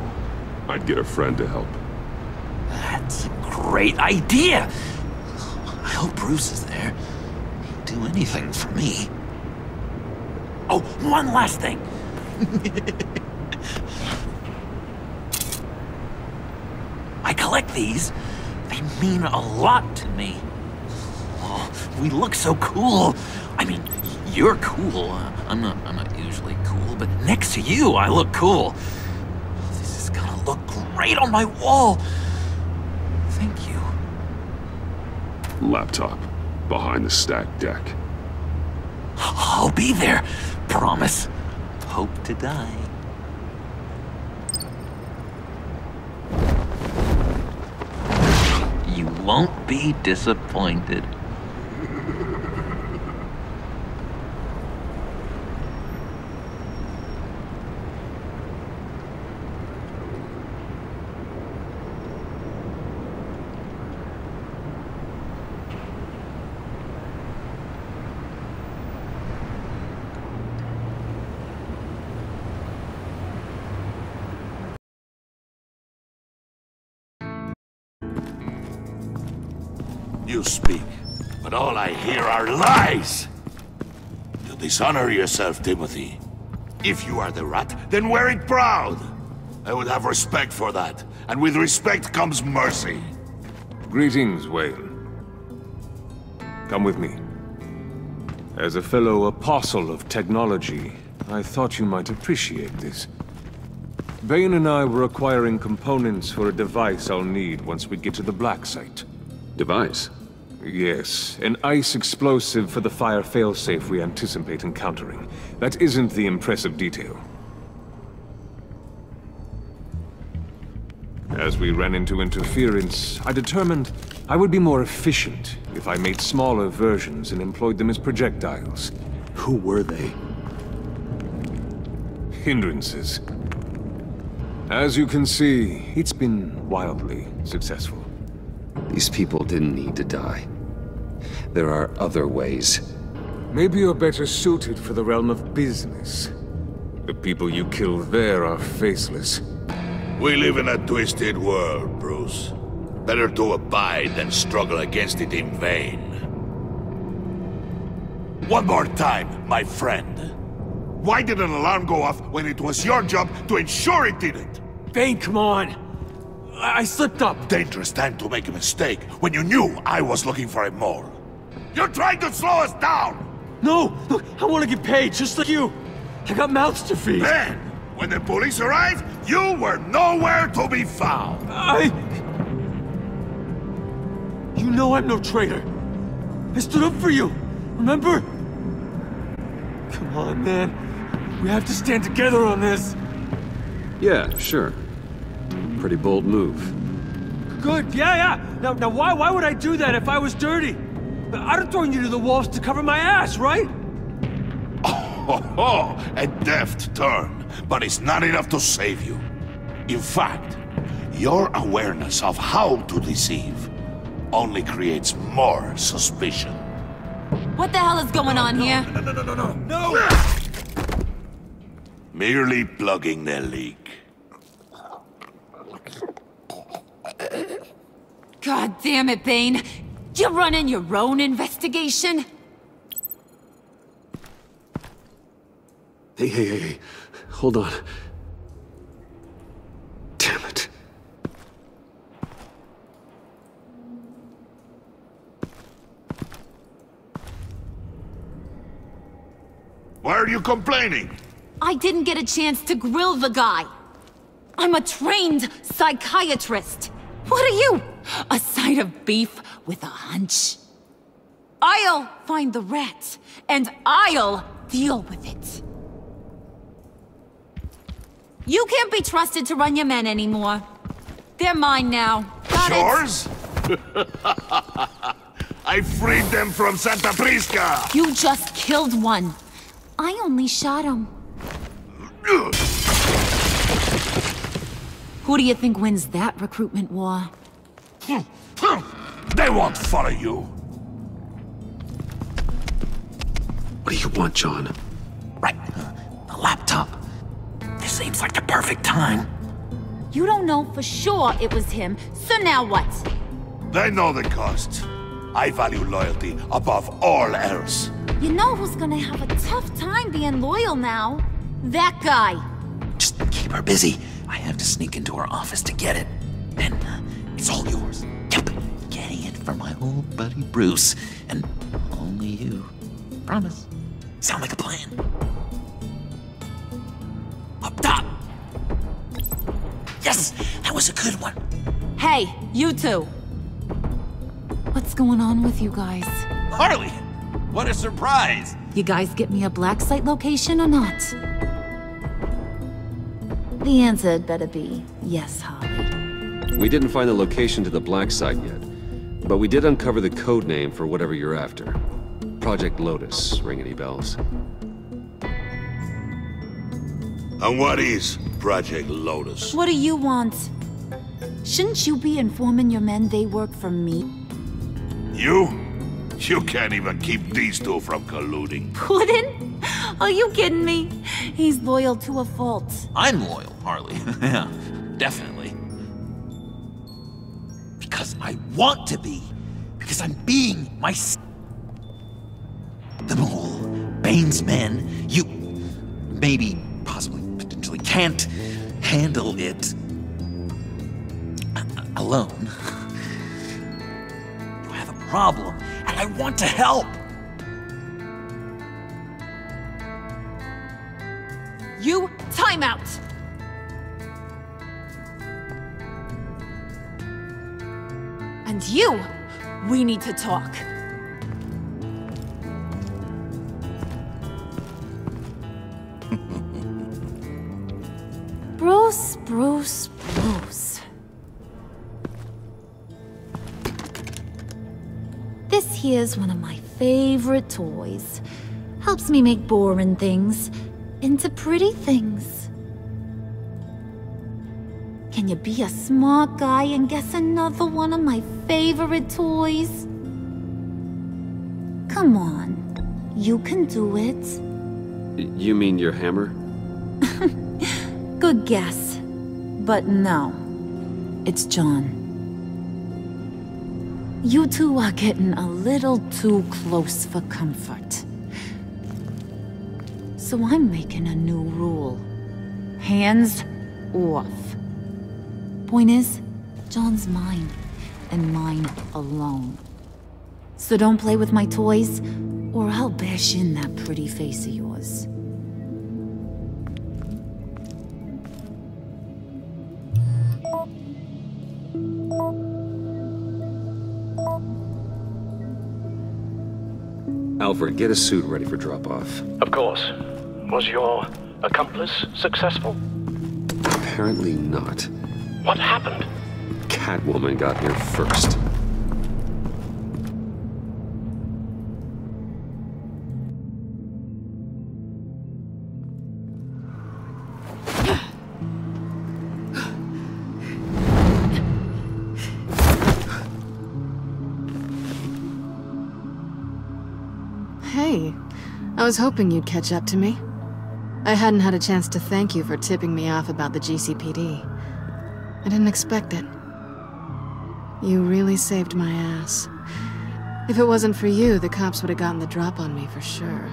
I'd get a friend to help. That's a great idea! I hope Bruce is there. He'd do anything for me. Oh, one last thing! I collect these. They mean a lot to me. Oh, we look so cool. I mean, you're cool. I'm not usually cool, but next to you, I look cool. This is gonna look great on my wall. Thank you. Laptop. Behind the stacked deck. I'll be there. Promise. Hope to die. You won't be disappointed. You speak, but all I hear are lies! You dishonor yourself, Timothy. If you are the rat, then wear it proud! I would have respect for that, and with respect comes mercy. Greetings, Wayne. Come with me. As a fellow apostle of technology, I thought you might appreciate this. Bane and I were acquiring components for a device I'll need once we get to the Black Site. Device? Yes, an ice explosive for the fire failsafe we anticipate encountering. That isn't the impressive detail. As we ran into interference, I determined I would be more efficient if I made smaller versions and employed them as projectiles. Who were they? Hindrances. As you can see, it's been wildly successful. These people didn't need to die. There are other ways. Maybe you're better suited for the realm of business. The people you kill there are faceless. We live in a twisted world, Bruce. Better to abide than struggle against it in vain. One more time, my friend. Why did an alarm go off when it was your job to ensure it didn't? Bane, come on! I slipped up! Dangerous time to make a mistake when you knew I was looking for a mole. You're trying to slow us down! No! Look, I want to get paid, just like you! I got mouths to feed! Then, when the police arrived, you were nowhere to be found! You know I'm no traitor! I stood up for you, remember? Come on, man. We have to stand together on this! Yeah, sure. Pretty bold move. Good, yeah. Now why would I do that if I was dirty? I'd have thrown you to the wolves to cover my ass, right? Oh, a deft turn, but it's not enough to save you. In fact, your awareness of how to deceive only creates more suspicion. What the hell is going on here? No! Merely plugging the leak. God damn it, Bane. You're running your own investigation? Hey. Hold on. Damn it. Why are you complaining? I didn't get a chance to grill the guy. I'm a trained psychiatrist. What are you? A side of beef with a hunch? I'll find the rat, and I'll deal with it. You can't be trusted to run your men anymore. They're mine now. Got Yours? I freed them from Santa Prisca! You just killed one. I only shot him. Who do you think wins that recruitment war? They won't follow you. What do you want, John? Right. The laptop. This seems like the perfect time. You don't know for sure it was him, so now what? They know the cost. I value loyalty above all else. You know who's gonna have a tough time being loyal now? That guy. Just keep her busy. I have to sneak into her office to get it. Then it's all yours. Yep. Getting it for my old buddy Bruce. And only you. Promise. Sound like a plan? Up top! Yes! That was a good one. Hey, you two. What's going on with you guys? Harley! What a surprise! You guys get me a black site location or not? The answer had better be yes, Harley. We didn't find the location to the black site yet, but we did uncover the code name for whatever you're after. Project Lotus. Ring any bells? And what is Project Lotus? What do you want? Shouldn't you be informing your men they work for me? You? You can't even keep these two from colluding. Puddin'? Are you kidding me? He's loyal to a fault. I'm loyal, Harley. Yeah, definitely. Because I want to be. Because I'm being myself. The mole, Bane's men, you maybe, possibly, potentially can't handle it alone. You have a problem, and I want to help. You, time out! And you, we need to talk. Bruce. This here's one of my favorite toys. Helps me make boring things into pretty things. Can you be a smart guy and guess another one of my favorite toys? Come on, you can do it. You mean your hammer? Good guess. But no, it's John. You two are getting a little too close for comfort. So I'm making a new rule. Hands off. Point is, John's mine, and mine alone. So don't play with my toys, or I'll bash in that pretty face of yours. Alfred, get a suit ready for drop-off. Of course. Was your accomplice successful? Apparently not. What happened? Catwoman got here first. Hey, I was hoping you'd catch up to me. I hadn't had a chance to thank you for tipping me off about the GCPD. I didn't expect it. You really saved my ass. If it wasn't for you, the cops would have gotten the drop on me for sure.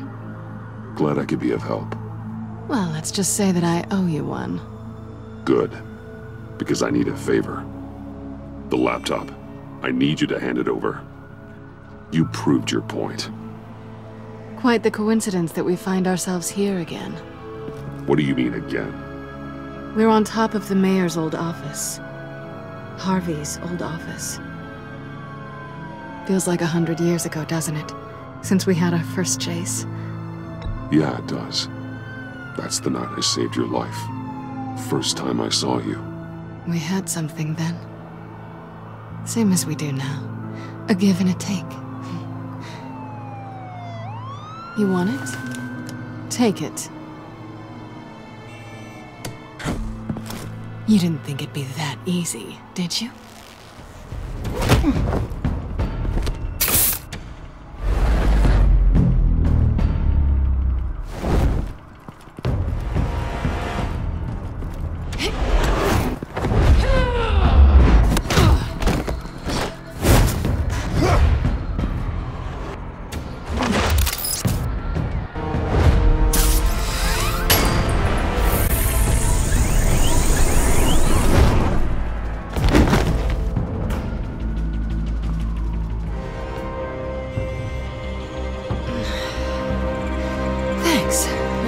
Glad I could be of help. Well, let's just say that I owe you one. Good. Because I need a favor. The laptop. I need you to hand it over. You proved your point. Quite the coincidence that we find ourselves here again. What do you mean again? We're on top of the mayor's old office. Harvey's old office. Feels like 100 years ago, doesn't it? Since we had our first chase. Yeah, it does. That's the night I saved your life. First time I saw you. We had something then. Same as we do now. A give and a take. You want it? Take it. You didn't think it'd be that easy, did you?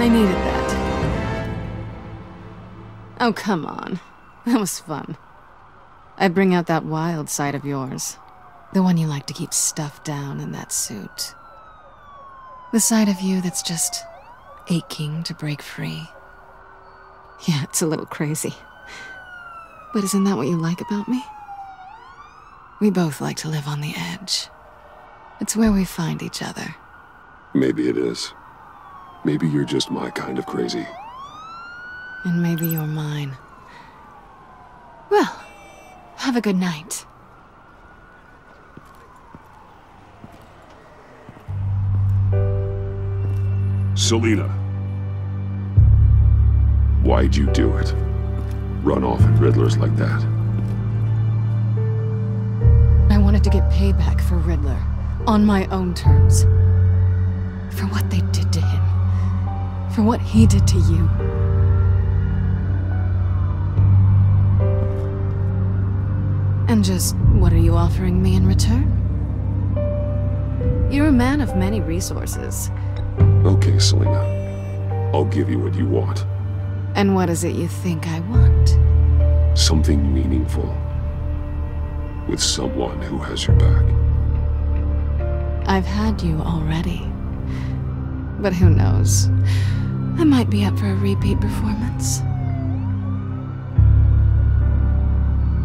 I needed that. Oh, come on. That was fun. I bring out that wild side of yours. The one you like to keep stuffed down in that suit. The side of you that's just aching to break free. Yeah, it's a little crazy. But isn't that what you like about me? We both like to live on the edge. It's where we find each other. Maybe it is. Maybe you're just my kind of crazy. And maybe you're mine. Well, have a good night. Selina. Why'd you do it? Run off at Riddlers like that? I wanted to get payback for Riddler. On my own terms. For what they did to him. For what he did to you. And just, what are you offering me in return? You're a man of many resources. Okay, Selina. I'll give you what you want. And what is it you think I want? Something meaningful. With someone who has your back. I've had you already. But who knows? I might be up for a repeat performance.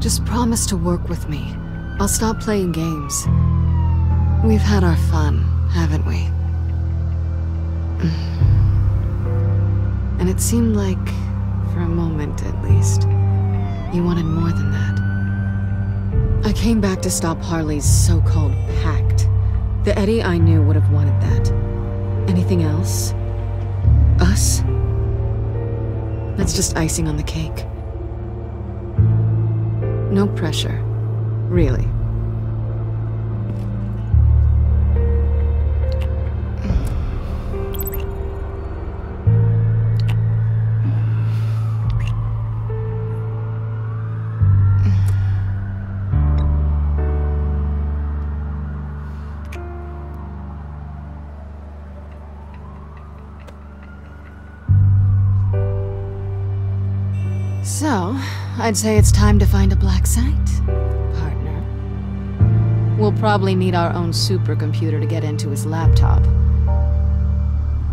Just promise to work with me. I'll stop playing games. We've had our fun, haven't we? And it seemed like, for a moment at least, you wanted more than that. I came back to stop Harley's so-called pact. The Eddie I knew would have wanted that. Anything else? Us? That's just icing on the cake. No pressure. Really. So, I'd say it's time to find a black site, partner. We'll probably need our own supercomputer to get into his laptop.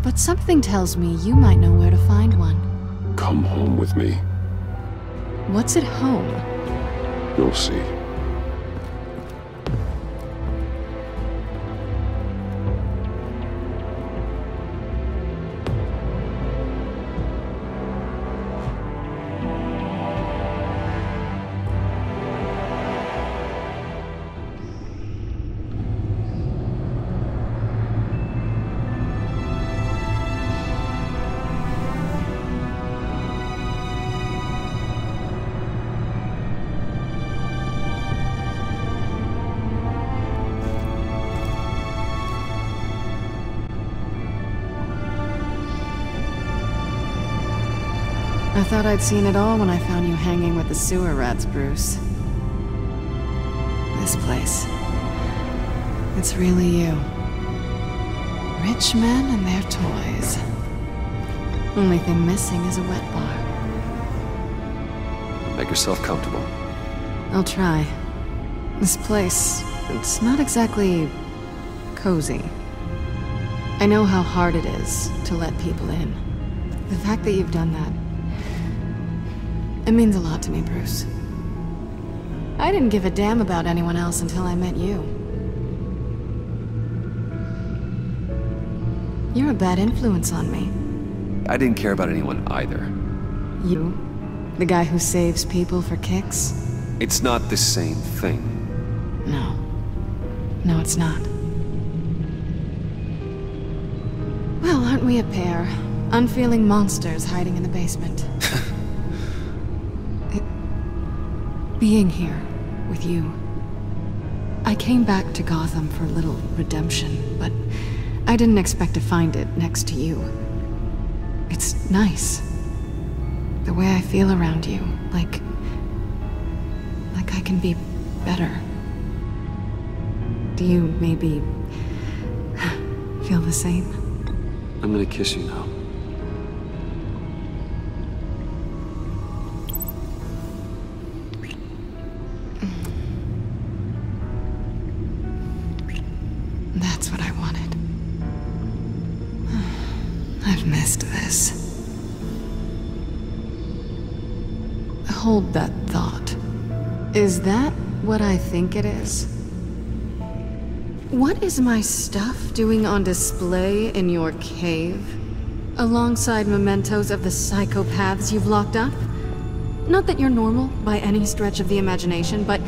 But something tells me you might know where to find one. Come home with me. What's at home? You'll see. I thought I'd seen it all when I found you hanging with the sewer rats, Bruce. This place. It's really you. Rich men and their toys. Only thing missing is a wet bar. Make yourself comfortable. I'll try. This place, it's not exactly cozy. I know how hard it is to let people in. The fact that you've done that, it means a lot to me, Bruce. I didn't give a damn about anyone else until I met you. You're a bad influence on me. I didn't care about anyone either. You? The guy who saves people for kicks? It's not the same thing. No. No, it's not. Well, aren't we a pair? Unfeeling monsters hiding in the basement. Being here with you. I came back to Gotham for a little redemption, but I didn't expect to find it next to you. It's nice. The way I feel around you, like I can be better. Do you maybe feel the same? I'm gonna kiss you now. That's what I wanted. I've missed this. Hold that thought. Is that what I think it is? What is my stuff doing on display in your cave? Alongside mementos of the psychopaths you've locked up? Not that you're normal by any stretch of the imagination, but...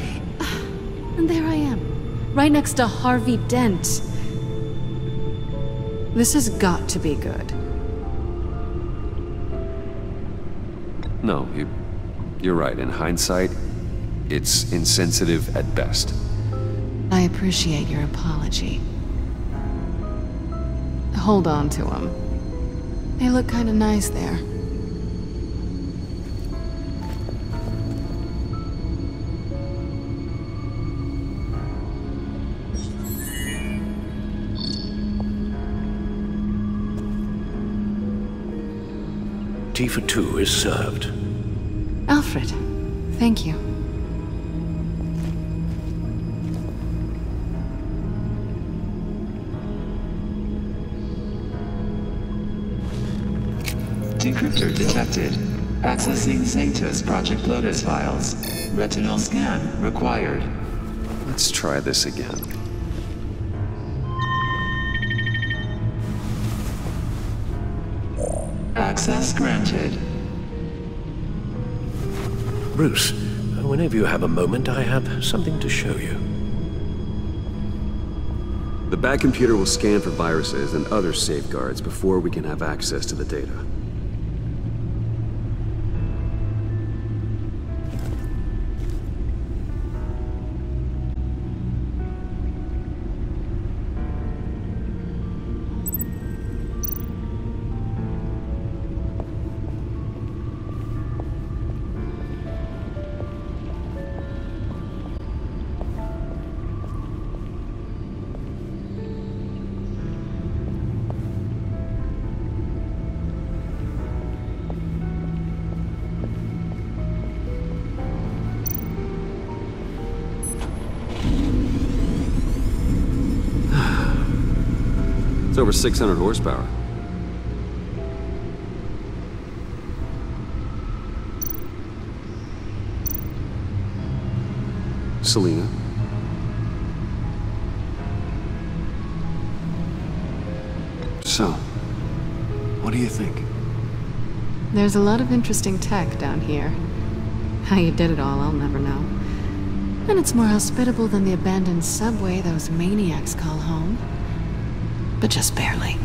and there I am, right next to Harvey Dent. This has got to be good. No, you're right. In hindsight, it's insensitive at best. I appreciate your apology. Hold on to them. They look kind of nice there. Tea for two is served. Alfred, thank you. Decryptor detected. Accessing Sanctus Project Lotus files. Retinal scan required. Let's try this again. Access granted. Bruce, whenever you have a moment, I have something to show you. The back computer will scan for viruses and other safeguards before we can have access to the data. It's over 600 horsepower. Selena? So, what do you think? There's a lot of interesting tech down here. How you did it all, I'll never know. And it's more hospitable than the abandoned subway those maniacs call home. But just barely.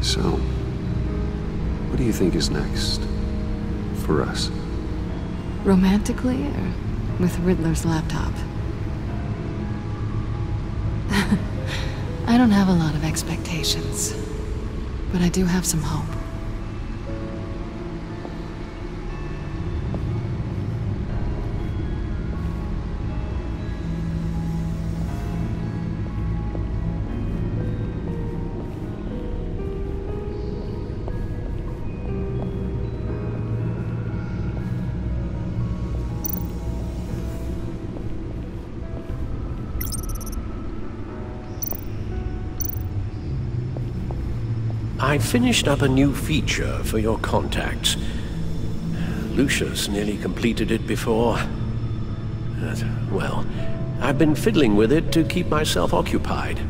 So, what do you think is next? For us? Romantically, or with Riddler's laptop? I don't have a lot of expectations. but I do have some hope. I finished up a new feature for your contacts. Lucius nearly completed it before. Well, I've been fiddling with it to keep myself occupied.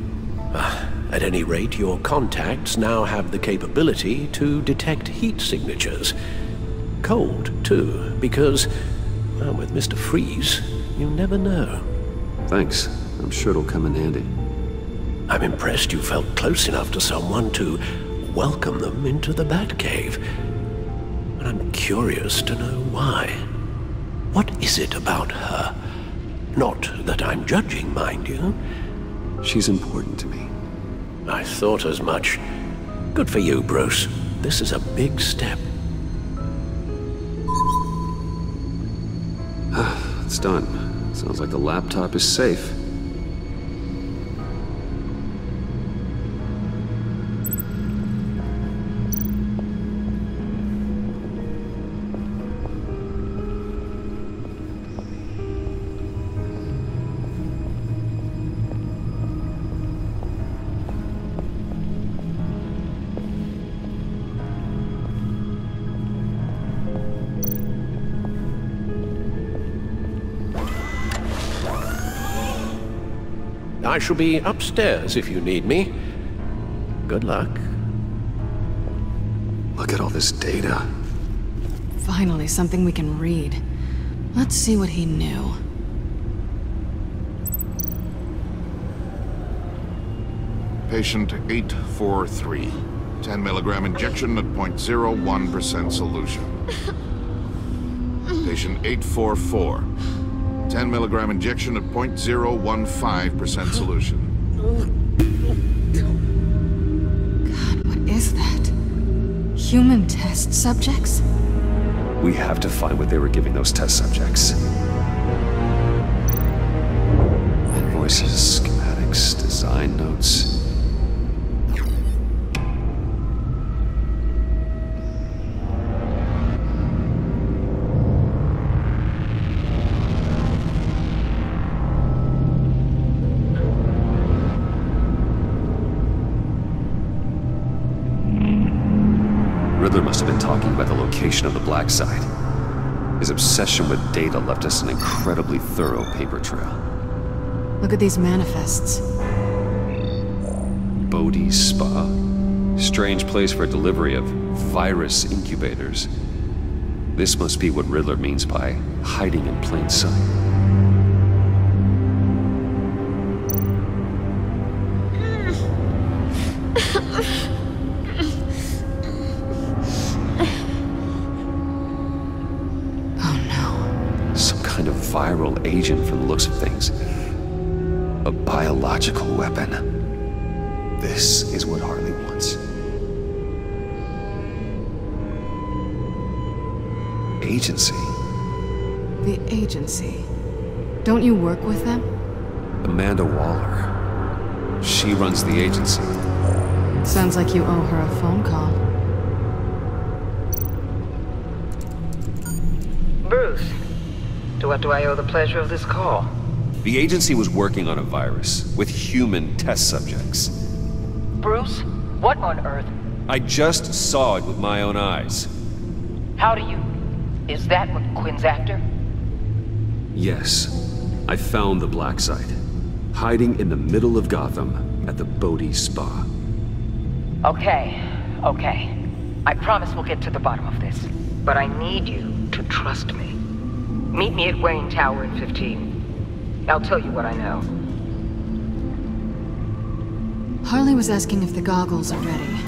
At any rate, your contacts now have the capability to detect heat signatures. Cold, too, because, well, with Mr. Freeze, you never know. Thanks. I'm sure it'll come in handy. I'm impressed you felt close enough to someone to welcome them into the Batcave. And I'm curious to know why. What is it about her? Not that I'm judging, mind you. She's important to me. I thought as much. Good for you, Bruce. This is a big step. It's done. Sounds like the laptop is safe. I shall be upstairs if you need me. Good luck. Look at all this data. Finally, something we can read. Let's see what he knew. Patient 843. 10 milligram injection at 0.01% solution. Patient 844. 10 milligram injection at 0.015% solution. God, what is that? Human test subjects? We have to find what they were giving those test subjects. Invoices, schematics, design notes. Riddler must have been talking about the location of the Black Site. His obsession with data left us an incredibly thorough paper trail. Look at these manifests. Bodhi's Spa? Strange place for delivery of virus incubators. This must be what Riddler means by hiding in plain sight. Viral agent from the looks of things. A biological weapon. This is what Harley wants. Agency. The agency. Don't you work with them? Amanda Waller. She runs the agency. Sounds like you owe her a phone call. Bruce. To what do I owe the pleasure of this call? The agency was working on a virus with human test subjects. Bruce? What on earth? I just saw it with my own eyes. How do you... Is that what Quinn's after? Yes. I found the Black Site. Hiding in the middle of Gotham at the Bodhi Spa. Okay. I promise we'll get to the bottom of this. But I need you to trust me. Meet me at Wayne Tower in 15. I'll tell you what I know. Harley was asking if the goggles are ready.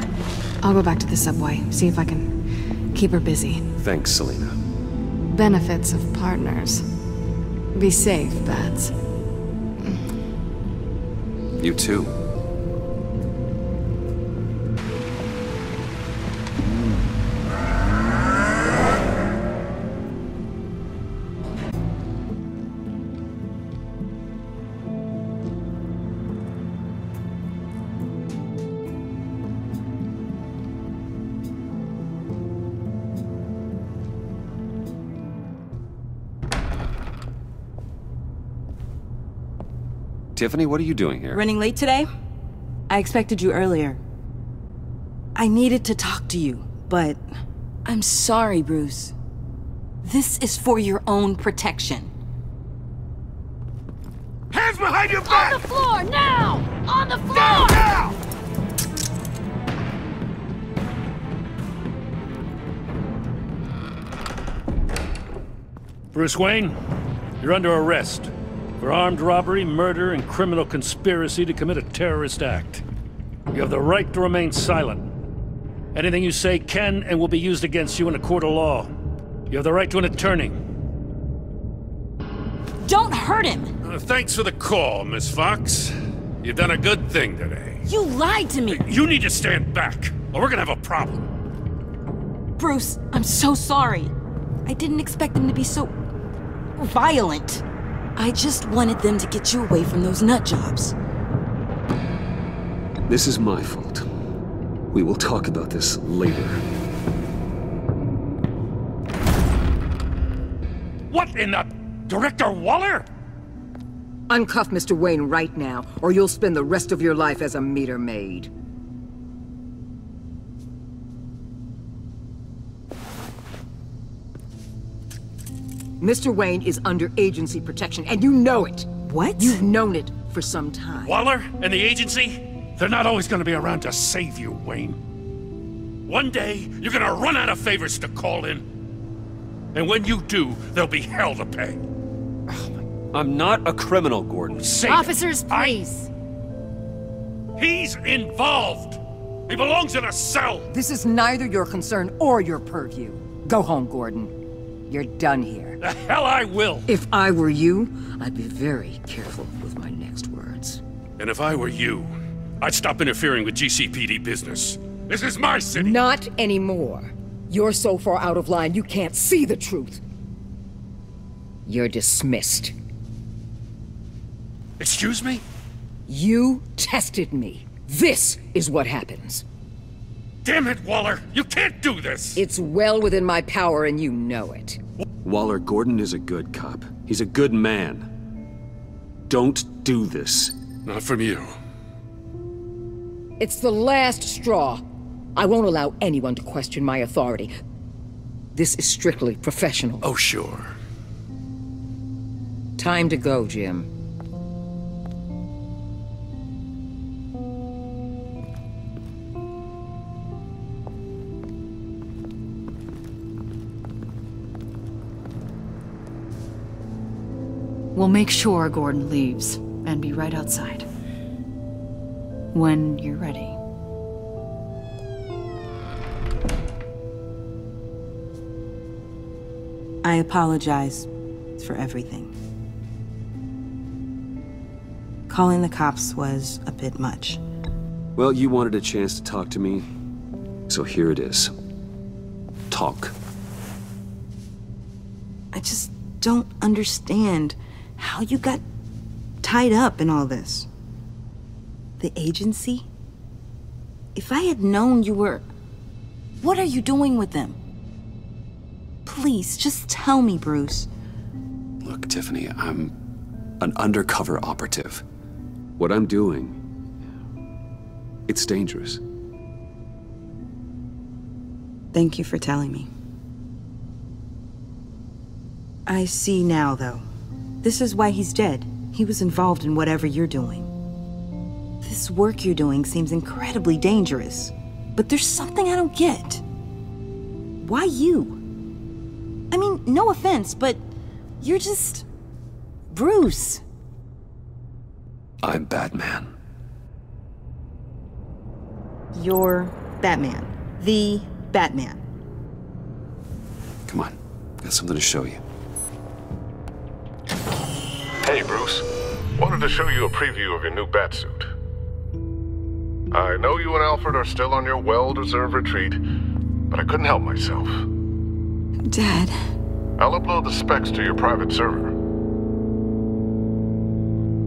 I'll go back to the subway, see if I can keep her busy. Thanks, Selina. Benefits of partners. Be safe, Bats. You too. Tiffany, what are you doing here? Running late today? I expected you earlier. I needed to talk to you, but I'm sorry, Bruce. This is for your own protection. Hands behind your back! On the floor, now! On the floor! Now! Bruce Wayne, you're under arrest for armed robbery, murder, and criminal conspiracy to commit a terrorist act. You have the right to remain silent. Anything you say can and will be used against you in a court of law. You have the right to an attorney. Don't hurt him! Thanks for the call, Miss Fox. You've done a good thing today. You lied to me! You need to stand back, or we're gonna have a problem. Bruce, I'm so sorry. I didn't expect them to be so violent. I just wanted them to get you away from those nut jobs. This is my fault. We will talk about this later. What in the... Director Waller? Uncuff Mr. Wayne right now, or you'll spend the rest of your life as a meter maid. Mr. Wayne is under agency protection, and you know it. What? You've known it for some time. Waller and the agency? They're not always gonna be around to save you, Wayne. One day, you're gonna run out of favors to call in. And when you do, there'll be hell to pay. I'm not a criminal, Gordon. Officers, please. He's involved. He belongs in a cell. This is neither your concern or your purview. Go home, Gordon. You're done here. The hell I will. If I were you, I'd be very careful with my next words. And if I were you, I'd stop interfering with GCPD business. This is my city. Not anymore. You're so far out of line, you can't see the truth. You're dismissed. Excuse me? You tested me. This is what happens. Damn it, Waller! You can't do this! It's well within my power and you know it. Waller, Gordon is a good cop. He's a good man. Don't do this. Not from you. It's the last straw. I won't allow anyone to question my authority. This is strictly professional. Oh, sure. Time to go, Jim. We'll make sure Gordon leaves, and be right outside. When you're ready. I apologize for everything. Calling the cops was a bit much. Well, you wanted a chance to talk to me, so here it is. Talk. I just don't understand how you got tied up in all this. The agency? If I had known you were... What are you doing with them? Please, just tell me, Bruce. Look, Tiffany, I'm an undercover operative. What I'm doing, it's dangerous. Thank you for telling me. I see now, though. This is why he's dead. He was involved in whatever you're doing. This work you're doing seems incredibly dangerous. But there's something I don't get. Why you? I mean, no offense, but you're just... Bruce. I'm Batman. You're Batman. The Batman. Come on, got something to show you. Hey, Bruce. Wanted to show you a preview of your new Batsuit. I know you and Alfred are still on your well-deserved retreat, but I couldn't help myself. Dad. I'll upload the specs to your private server.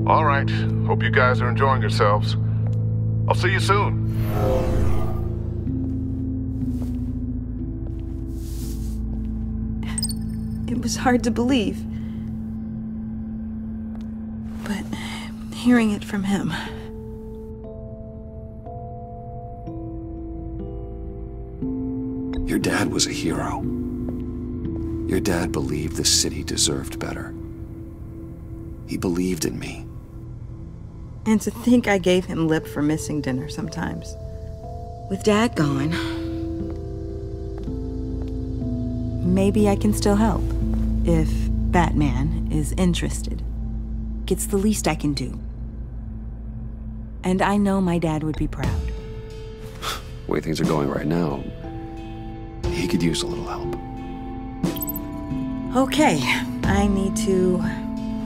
All right. Hope you guys are enjoying yourselves. I'll see you soon. It was hard to believe. But hearing it from him. Your dad was a hero. Your dad believed the city deserved better. He believed in me. And to think I gave him lip for missing dinner sometimes. With Dad gone, maybe I can still help. If Batman is interested. It's the least I can do. And I know my dad would be proud. The way things are going right now, he could use a little help. Okay, I need to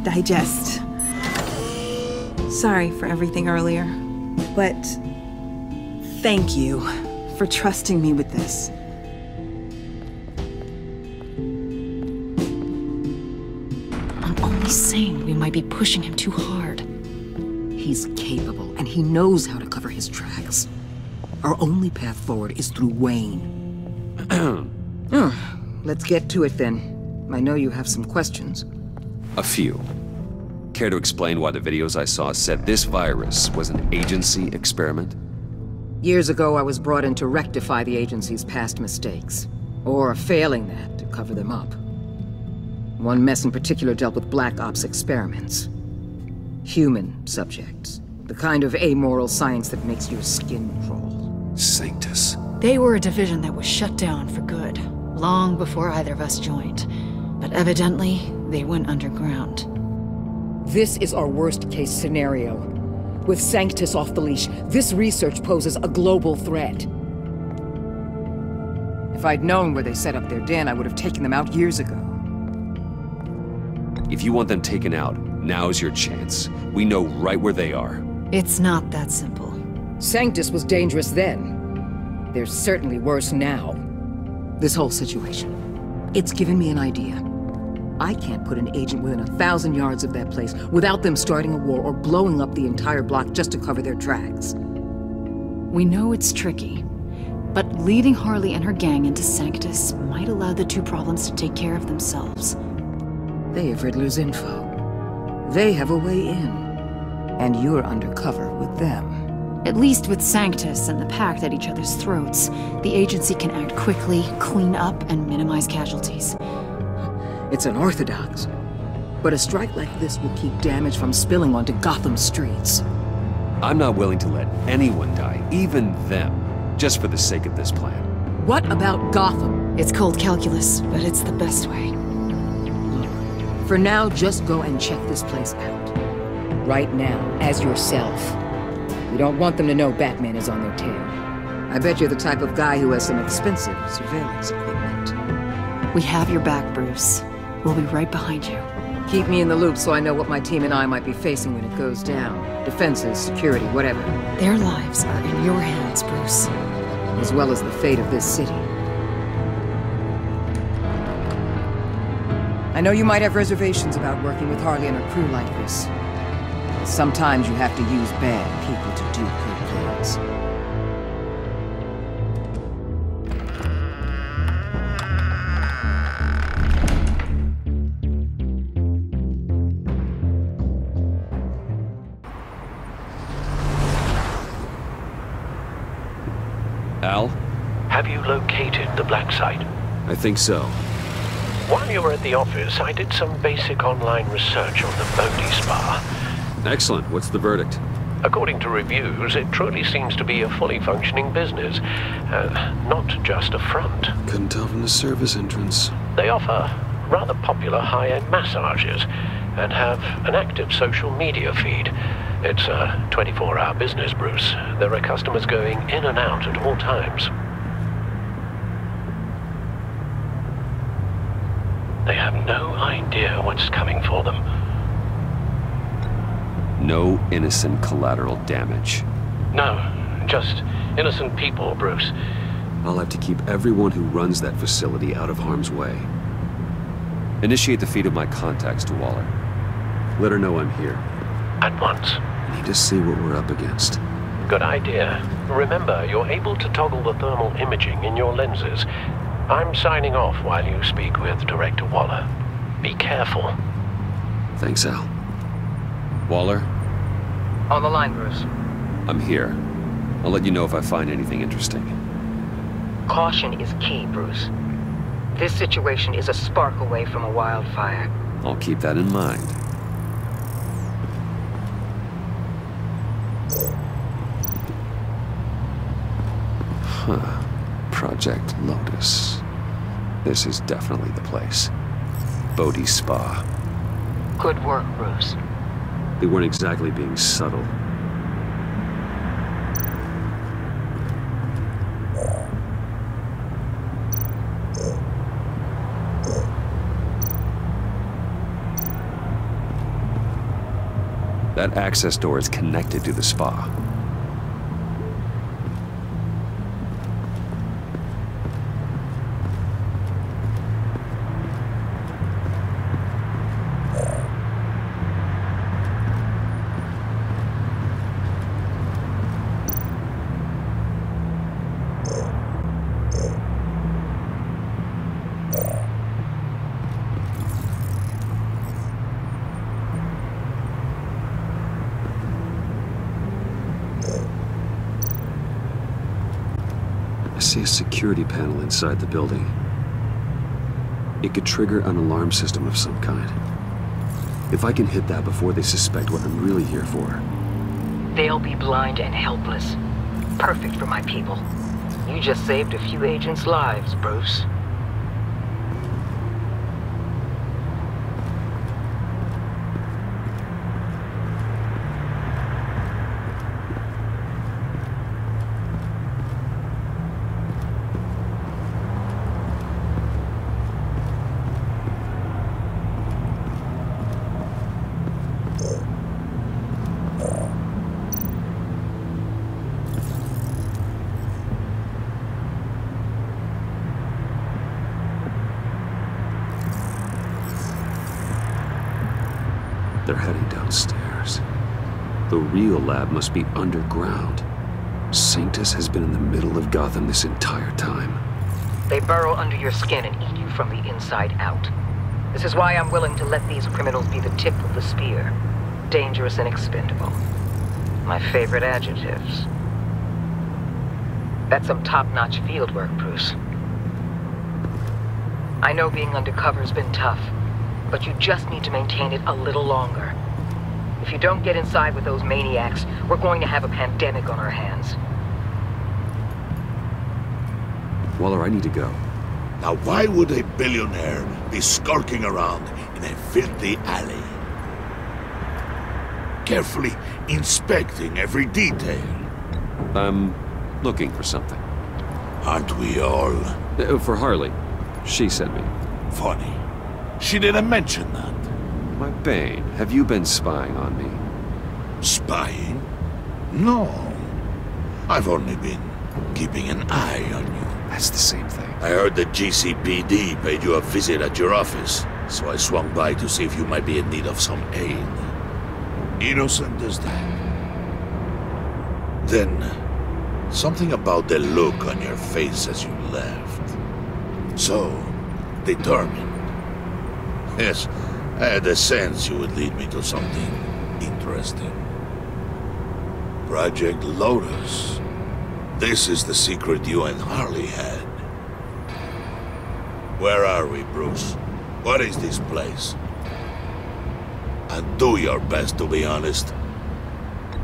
digest. Sorry for everything earlier, but thank you for trusting me with this. I'm only saying we might be pushing him too hard. He's capable, and he knows how to cover his tracks. Our only path forward is through Wayne. Let's get to it then. I know you have some questions. A few. Care to explain why the videos I saw said this virus was an agency experiment? Years ago, I was brought in to rectify the agency's past mistakes. Or, failing that, to cover them up. One mess in particular dealt with Black Ops experiments. Human subjects. The kind of amoral science that makes your skin crawl. Sanctus. They were a division that was shut down for good, long before either of us joined. But evidently, they went underground. This is our worst-case scenario. With Sanctus off the leash, this research poses a global threat. If I'd known where they set up their den, I would have taken them out years ago. If you want them taken out, now's your chance. We know right where they are. It's not that simple. Sanctus was dangerous then. They're certainly worse now. This whole situation, it's given me an idea. I can't put an agent within 1,000 yards of that place without them starting a war or blowing up the entire block just to cover their tracks. We know it's tricky, but leading Harley and her gang into Sanctus might allow the two problems to take care of themselves. They have Riddler's info. They have a way in. And you're undercover with them. At least with Sanctus and the Pact at each other's throats, the agency can act quickly, clean up, and minimize casualties. It's unorthodox. But a strike like this will keep damage from spilling onto Gotham streets. I'm not willing to let anyone die, even them, just for the sake of this plan. What about Gotham? It's cold calculus, but it's the best way. For now, just go and check this place out. Right now, as yourself. We don't want them to know Batman is on their tail. I bet you're the type of guy who has some expensive surveillance equipment. We have your back, Bruce. We'll be right behind you. Keep me in the loop so I know what my team and I might be facing when it goes down. Defenses, security, whatever. Their lives are in your hands, Bruce. As well as the fate of this city. I know you might have reservations about working with Harley and her crew like this. Sometimes you have to use bad people to do good things. Al? Have you located the black site? I think so. While you were at the office, I did some basic online research on the Bodhi Spa. Excellent. What's the verdict? According to reviews, it truly seems to be a fully functioning business, not just a front. Couldn't tell from the service entrance. They offer rather popular high-end massages and have an active social media feed. It's a 24-hour business, Bruce. There are customers going in and out at all times. They have no idea what's coming for them. No innocent collateral damage. No, just innocent people, Bruce. I'll have to keep everyone who runs that facility out of harm's way. Initiate the feed of my contacts to Waller. Let her know I'm here. At once. Need to see what we're up against. Good idea. Remember, you're able to toggle the thermal imaging in your lenses. I'm signing off while you speak with Director Waller. Be careful. Thanks, Al. Waller, On the line, Bruce. I'm here. I'll let you know if I find anything interesting. Caution is key, Bruce. This situation is a spark away from a wildfire. I'll keep that in mind. Huh. Project Lotus. This is definitely the place. Bodhi Spa. Good work, Bruce. They weren't exactly being subtle. That access door is connected to the spa. I see a security panel inside the building. It could trigger an alarm system of some kind. If I can hit that before they suspect what I'm really here for. They'll be blind and helpless. Perfect for my people. You just saved a few agents' lives, Bruce. They're heading downstairs. The real lab must be underground. Sanctus has been in the middle of Gotham this entire time. They burrow under your skin and eat you from the inside out. This is why I'm willing to let these criminals be the tip of the spear. Dangerous and expendable. My favorite adjectives. That's some top-notch field work, Bruce. I know being undercover's been tough, but you just need to maintain it a little longer. If you don't get inside with those maniacs, we're going to have a pandemic on our hands. Waller, I need to go. Now why would a billionaire be skulking around in a filthy alley? Carefully inspecting every detail. I'm looking for something. Aren't we all? For Harley. She sent me. Funny. She didn't mention that. My Bane, have you been spying on me? Spying? No. I've only been keeping an eye on you. That's the same thing. I heard the GCPD paid you a visit at your office, so I swung by to see if you might be in need of some aid. Innocent as that. Then, something about the look on your face as you left. So, determined. Yes, I had a sense you would lead me to something interesting. Project Lotus. This is the secret you and Harley had. Where are we, Bruce? What is this place? And do your best to be honest.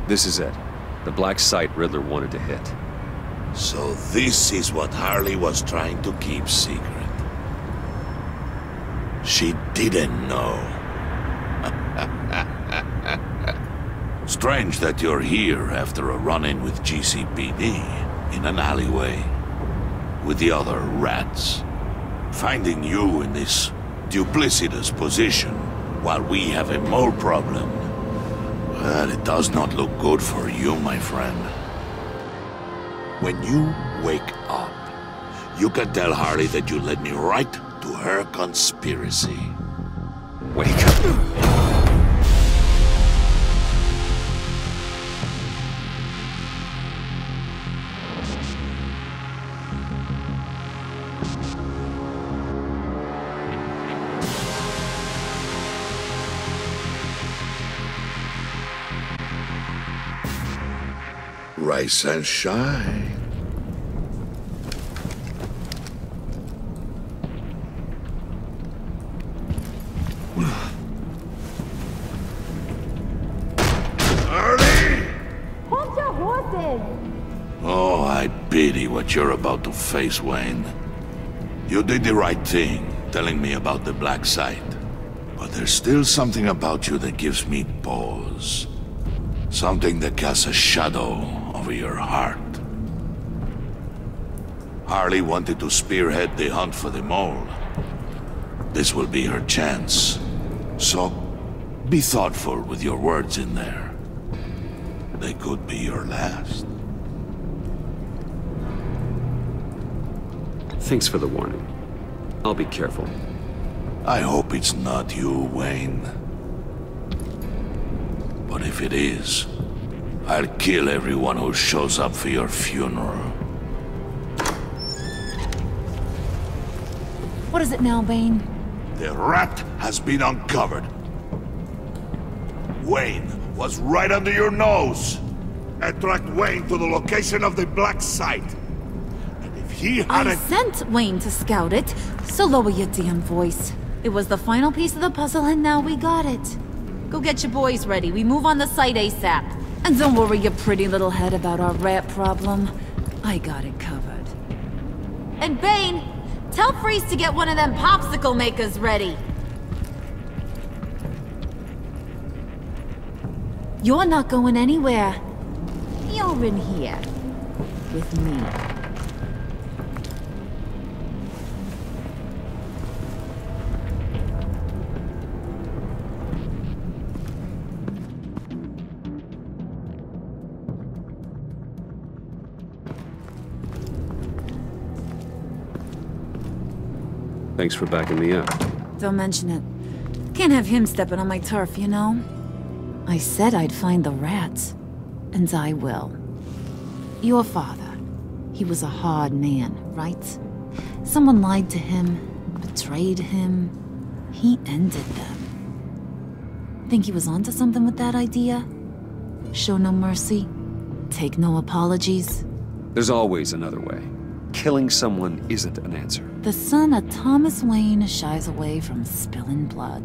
This is it. The black site Riddler wanted to hit. So this is what Harley was trying to keep secret. She didn't know. Strange that you're here after a run-in with GCPD in an alleyway with the other rats. Finding you in this duplicitous position while we have a mole problem, well, it does not look good for you, my friend. When you wake up, you can tell Harley that you led me right to her conspiracy. Wake up. Rise and shine. Hold your horses! Oh, I pity what you're about to face, Wayne. You did the right thing, telling me about the black site. But there's still something about you that gives me pause. Something that casts a shadow over your heart. Harley wanted to spearhead the hunt for the mole. This will be her chance. So, be thoughtful with your words in there. They could be your last. Thanks for the warning. I'll be careful. I hope it's not you, Wayne. But if it is, I'll kill everyone who shows up for your funeral. What is it now, Bane? The rat has been uncovered. Wayne was right under your nose. I tracked Wayne to the location of the black site. And if he I sent Wayne to scout it, so lower your damn voice. It was the final piece of the puzzle and now we got it. Go get your boys ready. We move on the site ASAP. And don't worry your pretty little head about our rat problem. I got it covered. And Bane, tell Freeze to get one of them popsicle makers ready. You're not going anywhere. You're in here. With me. Thanks for backing me up. Don't mention it. Can't have him stepping on my turf, you know? I said I'd find the rats. And I will. Your father. He was a hard man, right? Someone lied to him, betrayed him. He ended them. Think he was onto something with that idea? Show no mercy? Take no apologies? There's always another way. Killing someone isn't an answer. The son of Thomas Wayne shies away from spilling blood.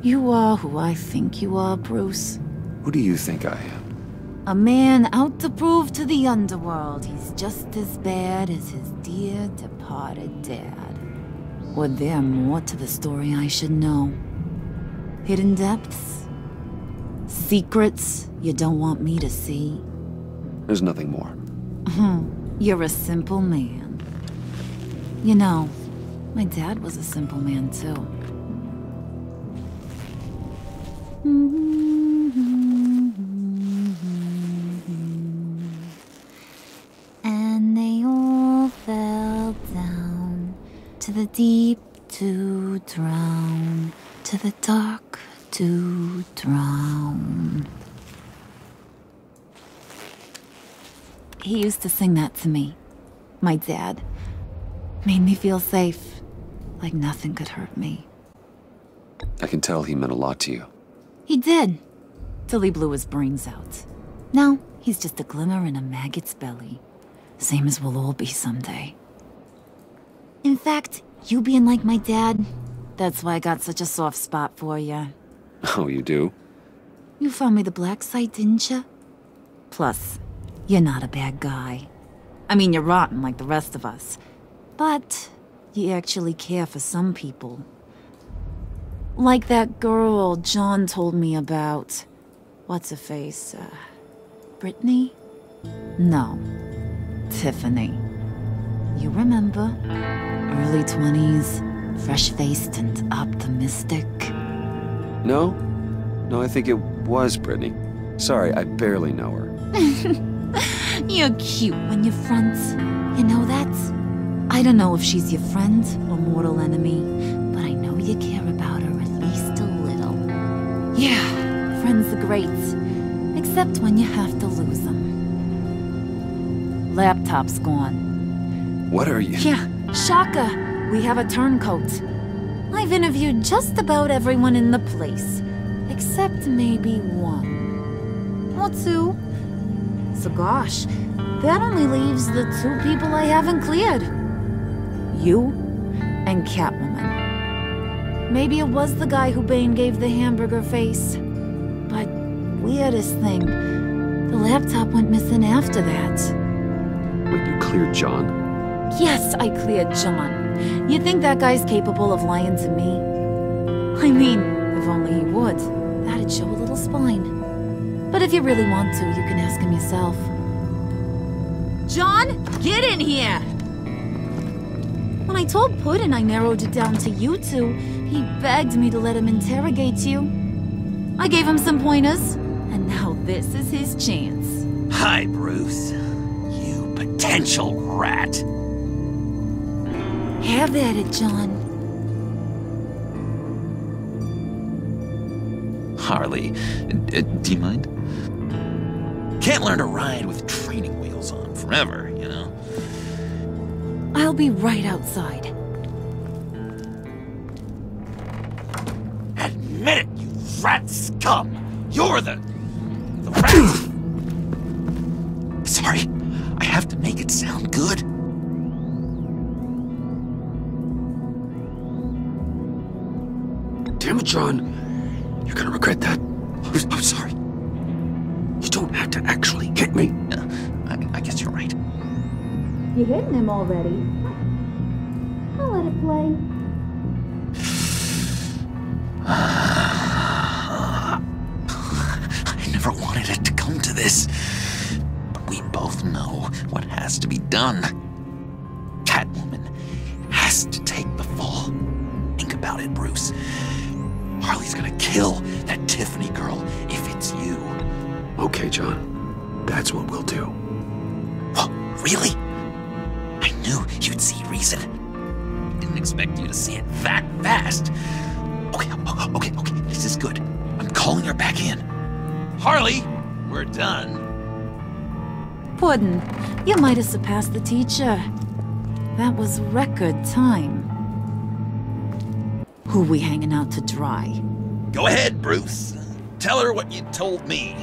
You are who I think you are, Bruce. Who do you think I am? A man out to prove to the underworld he's just as bad as his dear departed dad. Or there more to the story I should know? Hidden depths? Secrets you don't want me to see? There's nothing more. You're a simple man. You know, my dad was a simple man too. And they all fell down to the deep to drown, to the dark to drown. He used to sing that to me. My dad. Made me feel safe. Like nothing could hurt me. I can tell he meant a lot to you. He did. Till he blew his brains out. Now, he's just a glimmer in a maggot's belly. Same as we'll all be someday. In fact, you being like my dad, that's why I got such a soft spot for you. Oh, you do? You found me the black site, didn't you? Plus, you're not a bad guy. I mean, you're rotten like the rest of us. But you actually care for some people. Like that girl John told me about. What's her face? Brittany? No. Tiffany. You remember? Early 20s, fresh-faced and optimistic. No? No, I think it was Brittany. Sorry, I barely know her. You're cute when you're friends. You know that? I don't know if she's your friend or mortal enemy, but I know you care about her at least a little. Yeah, friends are great. Except when you have to lose them. Laptop's gone. What are you? Yeah, shocker. We have a turncoat. I've interviewed just about everyone in the place. Except maybe one. Or two. So gosh, that only leaves the two people I haven't cleared. You and Catwoman. Maybe it was the guy who Bane gave the hamburger face. But weirdest thing, the laptop went missing after that. Wait, you cleared John? Yes, I cleared John. You think that guy's capable of lying to me? I mean, if only he would. That'd show a little spine. But if you really want to, you can ask him yourself. John, get in here! When I told Puddin' I narrowed it down to you two, he begged me to let him interrogate you. I gave him some pointers, and now this is his chance. Hi, Bruce. You potential rat. Have at it, John. Harley, do you mind? Can't learn to ride with training wheels on forever, you know? I'll be right outside. Admit it, you rat scum! You're the rat! Sorry, I have to make it sound good. Damn it, John. You're gonna regret that. I'm sorry. You don't have to actually hit me. I guess you're right. You hitting him already? I'll let it play. I never wanted it to come to this. But we both know what has to be done. Catwoman has to take the fall. Think about it, Bruce. Harley's gonna kill that Tiffany girl if it's you. Okay, John. That's what we'll do. Oh, really? I knew you'd see reason. Didn't expect you to see it that fast. Okay, this is good. I'm calling her back in. Harley, we're done. Puddin', you might have surpassed the teacher. That was record time. Who we hanging out to dry? Go ahead, Bruce. Tell her what you told me.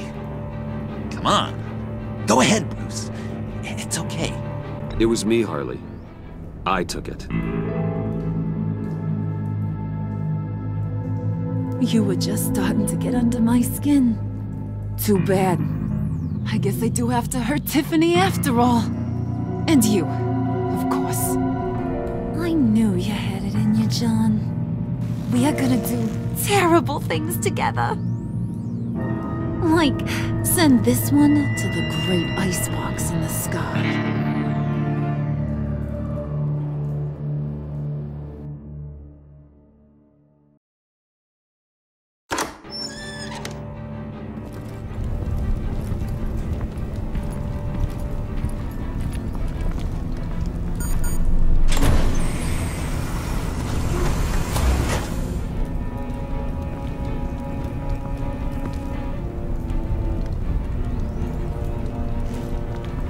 Come on. Go ahead, Bruce. It's okay. It was me, Harley. I took it. You were just starting to get under my skin. Too bad. I guess I do have to hurt Tiffany after all. And you, of course. I knew you had it in you, John. We are gonna do terrible things together. Like, send this one to the great icebox in the sky.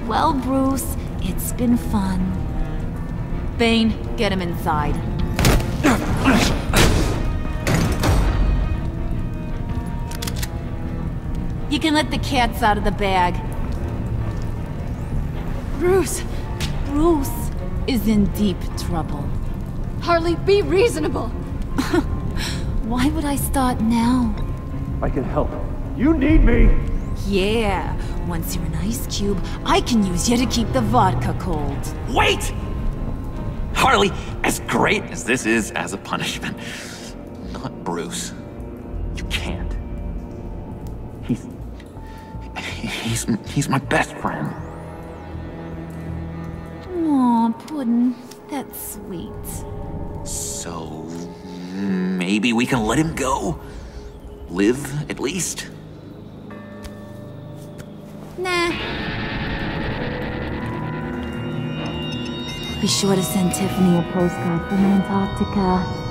Well, Bruce, it's been fun. Bane, get him inside. You can let the cats out of the bag. Bruce! Bruce is in deep trouble. Harley, be reasonable! Why would I start now? I can help. You need me! Yeah, once you're an ice cube, I can use you to keep the vodka cold. Wait! Harley, as great as this is as a punishment, not Bruce. You can't. He's my best friend. Aw, Puddin', that's sweet. So, maybe we can let him go? Live, at least? Nah. Be sure to send Tiffany a postcard from Antarctica.